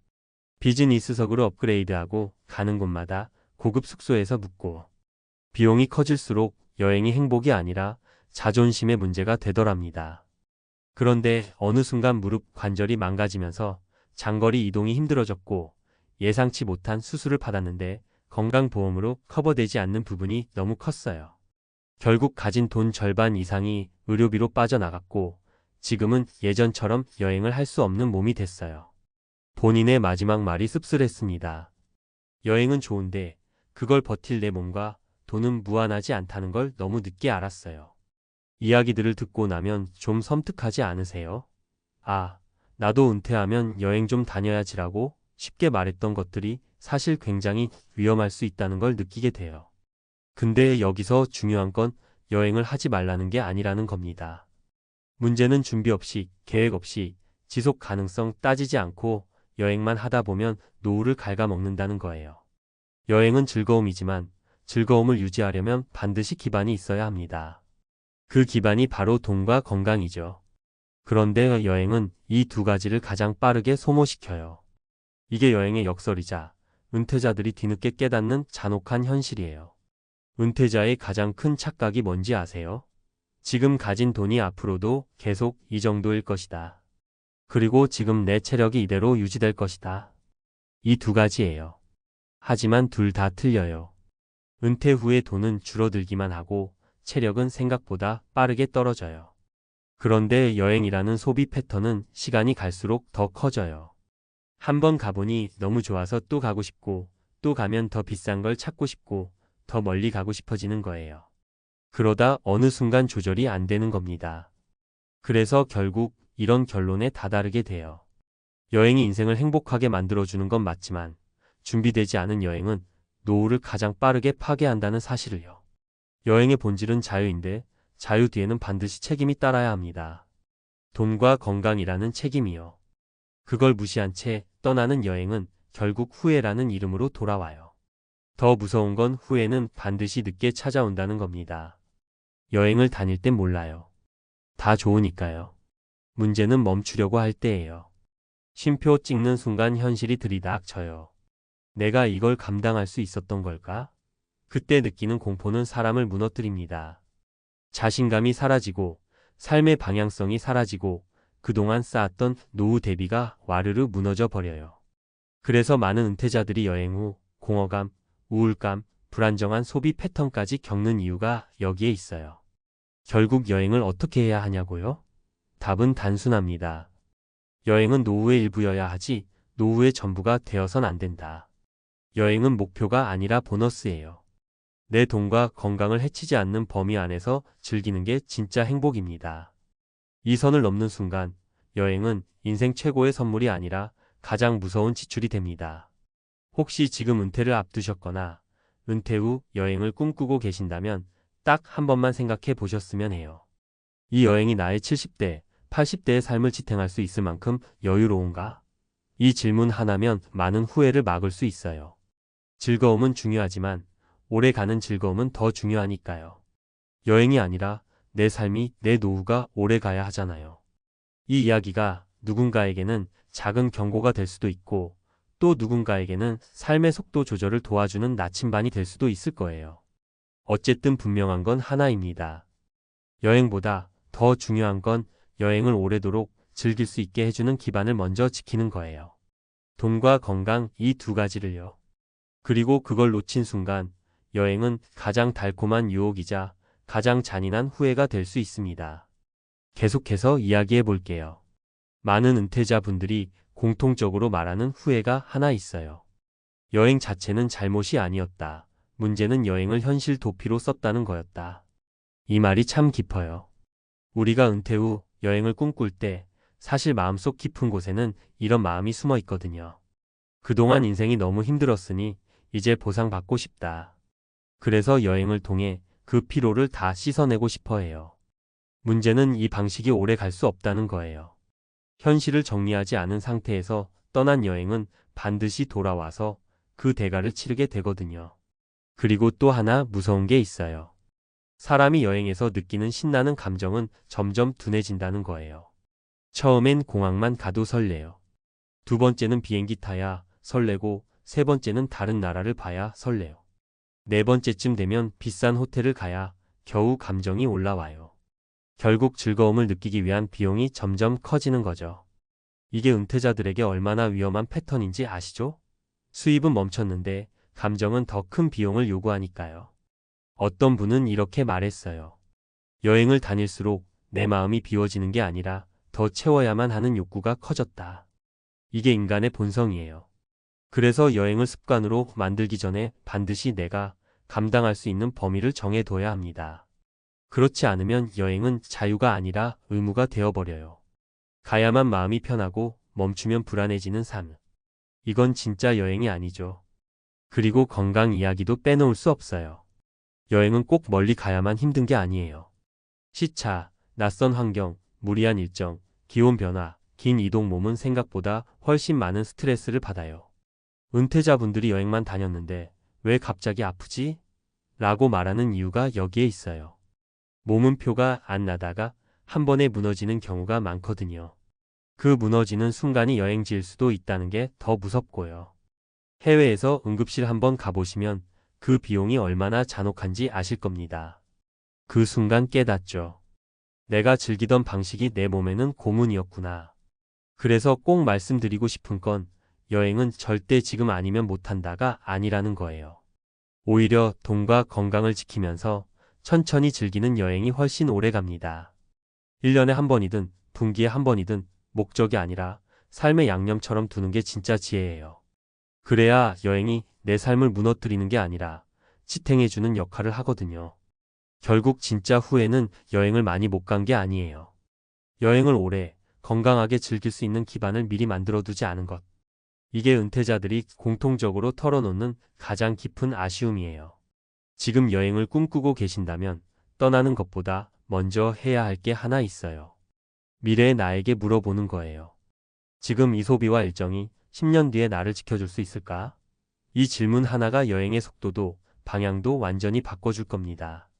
비즈니스석으로 업그레이드하고 가는 곳마다 고급 숙소에서 묵고 비용이 커질수록 여행이 행복이 아니라 자존심의 문제가 되더랍니다. 그런데 어느 순간 무릎 관절이 망가지면서 장거리 이동이 힘들어졌고 예상치 못한 수술을 받았는데 건강보험으로 커버되지 않는 부분이 너무 컸어요. 결국 가진 돈 절반 이상이 의료비로 빠져나갔고 지금은 예전처럼 여행을 할 수 없는 몸이 됐어요. 본인의 마지막 말이 씁쓸했습니다. 여행은 좋은데 그걸 버틸 내 몸과 돈은 무한하지 않다는 걸 너무 늦게 알았어요. 이야기들을 듣고 나면 좀 섬뜩하지 않으세요? 아, 나도 은퇴하면 여행 좀 다녀야지라고 쉽게 말했던 것들이 사실 굉장히 위험할 수 있다는 걸 느끼게 돼요. 근데 여기서 중요한 건 여행을 하지 말라는 게 아니라는 겁니다. 문제는 준비 없이, 계획 없이, 지속 가능성 따지지 않고 여행만 하다 보면 노후를 갉아먹는다는 거예요. 여행은 즐거움이지만 즐거움을 유지하려면 반드시 기반이 있어야 합니다. 그 기반이 바로 돈과 건강이죠. 그런데 여행은 이 두 가지를 가장 빠르게 소모시켜요. 이게 여행의 역설이자 은퇴자들이 뒤늦게 깨닫는 잔혹한 현실이에요. 은퇴자의 가장 큰 착각이 뭔지 아세요? 지금 가진 돈이 앞으로도 계속 이 정도일 것이다. 그리고 지금 내 체력이 이대로 유지될 것이다. 이 두 가지예요. 하지만 둘 다 틀려요. 은퇴 후에 돈은 줄어들기만 하고 체력은 생각보다 빠르게 떨어져요. 그런데 여행이라는 소비 패턴은 시간이 갈수록 더 커져요. 한번 가보니 너무 좋아서 또 가고 싶고, 또 가면 더 비싼 걸 찾고 싶고, 더 멀리 가고 싶어지는 거예요. 그러다 어느 순간 조절이 안 되는 겁니다. 그래서 결국 이런 결론에 다다르게 돼요. 여행이 인생을 행복하게 만들어주는 건 맞지만, 준비되지 않은 여행은 노후를 가장 빠르게 파괴한다는 사실을요. 여행의 본질은 자유인데, 자유 뒤에는 반드시 책임이 따라야 합니다. 돈과 건강이라는 책임이요. 그걸 무시한 채 떠나는 여행은 결국 후회라는 이름으로 돌아와요. 더 무서운 건 후회는 반드시 늦게 찾아온다는 겁니다. 여행을 다닐 땐 몰라요. 다 좋으니까요. 문제는 멈추려고 할 때예요. 쉼표 찍는 순간 현실이 들이닥쳐요. 내가 이걸 감당할 수 있었던 걸까? 그때 느끼는 공포는 사람을 무너뜨립니다. 자신감이 사라지고 삶의 방향성이 사라지고 그동안 쌓았던 노후 대비가 와르르 무너져 버려요. 그래서 많은 은퇴자들이 여행 후 공허감, 우울감, 불안정한 소비 패턴까지 겪는 이유가 여기에 있어요. 결국 여행을 어떻게 해야 하냐고요? 답은 단순합니다. 여행은 노후의 일부여야 하지 노후의 전부가 되어선 안 된다. 여행은 목표가 아니라 보너스예요. 내 돈과 건강을 해치지 않는 범위 안에서 즐기는 게 진짜 행복입니다. 이 선을 넘는 순간 여행은 인생 최고의 선물이 아니라 가장 무서운 지출이 됩니다. 혹시 지금 은퇴를 앞두셨거나 은퇴 후 여행을 꿈꾸고 계신다면 딱 한 번만 생각해 보셨으면 해요. 이 여행이 나의 70대, 80대의 삶을 지탱할 수 있을 만큼 여유로운가? 이 질문 하나면 많은 후회를 막을 수 있어요. 즐거움은 중요하지만 오래 가는 즐거움은 더 중요하니까요. 여행이 아니라 내 삶이, 내 노후가 오래 가야 하잖아요. 이 이야기가 누군가에게는 작은 경고가 될 수도 있고 또 누군가에게는 삶의 속도 조절을 도와주는 나침반이 될 수도 있을 거예요. 어쨌든 분명한 건 하나입니다. 여행보다 더 중요한 건 여행을 오래도록 즐길 수 있게 해주는 기반을 먼저 지키는 거예요. 돈과 건강 이 두 가지를요. 그리고 그걸 놓친 순간 여행은 가장 달콤한 유혹이자 가장 잔인한 후회가 될 수 있습니다. 계속해서 이야기해 볼게요. 많은 은퇴자분들이 공통적으로 말하는 후회가 하나 있어요. 여행 자체는 잘못이 아니었다. 문제는 여행을 현실 도피로 썼다는 거였다. 이 말이 참 깊어요. 우리가 은퇴 후 여행을 꿈꿀 때 사실 마음속 깊은 곳에는 이런 마음이 숨어 있거든요. 그동안 인생이 너무 힘들었으니 이제 보상받고 싶다. 그래서 여행을 통해 그 피로를 다 씻어내고 싶어 해요. 문제는 이 방식이 오래 갈 수 없다는 거예요. 현실을 정리하지 않은 상태에서 떠난 여행은 반드시 돌아와서 그 대가를 치르게 되거든요. 그리고 또 하나 무서운 게 있어요. 사람이 여행에서 느끼는 신나는 감정은 점점 둔해진다는 거예요. 처음엔 공항만 가도 설레요. 두 번째는 비행기 타야 설레고 세 번째는 다른 나라를 봐야 설레요. 네 번째쯤 되면 비싼 호텔을 가야 겨우 감정이 올라와요. 결국 즐거움을 느끼기 위한 비용이 점점 커지는 거죠. 이게 은퇴자들에게 얼마나 위험한 패턴인지 아시죠? 수입은 멈췄는데 감정은 더 큰 비용을 요구하니까요. 어떤 분은 이렇게 말했어요. 여행을 다닐수록 내 마음이 비워지는 게 아니라 더 채워야만 하는 욕구가 커졌다. 이게 인간의 본성이에요. 그래서 여행을 습관으로 만들기 전에 반드시 내가 감당할 수 있는 범위를 정해둬야 합니다. 그렇지 않으면 여행은 자유가 아니라 의무가 되어버려요. 가야만 마음이 편하고 멈추면 불안해지는 삶. 이건 진짜 여행이 아니죠. 그리고 건강 이야기도 빼놓을 수 없어요. 여행은 꼭 멀리 가야만 힘든 게 아니에요. 시차, 낯선 환경, 무리한 일정, 기온 변화, 긴 이동 몸은 생각보다 훨씬 많은 스트레스를 받아요. 은퇴자분들이 여행만 다녔는데 왜 갑자기 아프지? 라고 말하는 이유가 여기에 있어요. 몸은 표가 안 나다가 한 번에 무너지는 경우가 많거든요. 그 무너지는 순간이 여행지일 수도 있다는 게 더 무섭고요. 해외에서 응급실 한번 가보시면 그 비용이 얼마나 잔혹한지 아실 겁니다. 그 순간 깨닫죠. 내가 즐기던 방식이 내 몸에는 고문이었구나. 그래서 꼭 말씀드리고 싶은 건 여행은 절대 지금 아니면 못한다가 아니라는 거예요. 오히려 돈과 건강을 지키면서 천천히 즐기는 여행이 훨씬 오래 갑니다. 1년에 한 번이든 분기에 한 번이든 목적이 아니라 삶의 양념처럼 두는 게 진짜 지혜예요. 그래야 여행이 내 삶을 무너뜨리는 게 아니라 지탱해주는 역할을 하거든요. 결국 진짜 후회는 여행을 많이 못 간 게 아니에요. 여행을 오래 건강하게 즐길 수 있는 기반을 미리 만들어두지 않은 것. 이게 은퇴자들이 공통적으로 털어놓는 가장 깊은 아쉬움이에요. 지금 여행을 꿈꾸고 계신다면 떠나는 것보다 먼저 해야 할 게 하나 있어요. 미래의 나에게 물어보는 거예요. 지금 이 소비와 일정이 10년 뒤에 나를 지켜줄 수 있을까? 이 질문 하나가 여행의 속도도 방향도 완전히 바꿔줄 겁니다.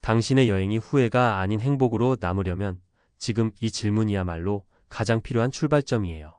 당신의 여행이 후회가 아닌 행복으로 남으려면 지금 이 질문이야말로 가장 필요한 출발점이에요.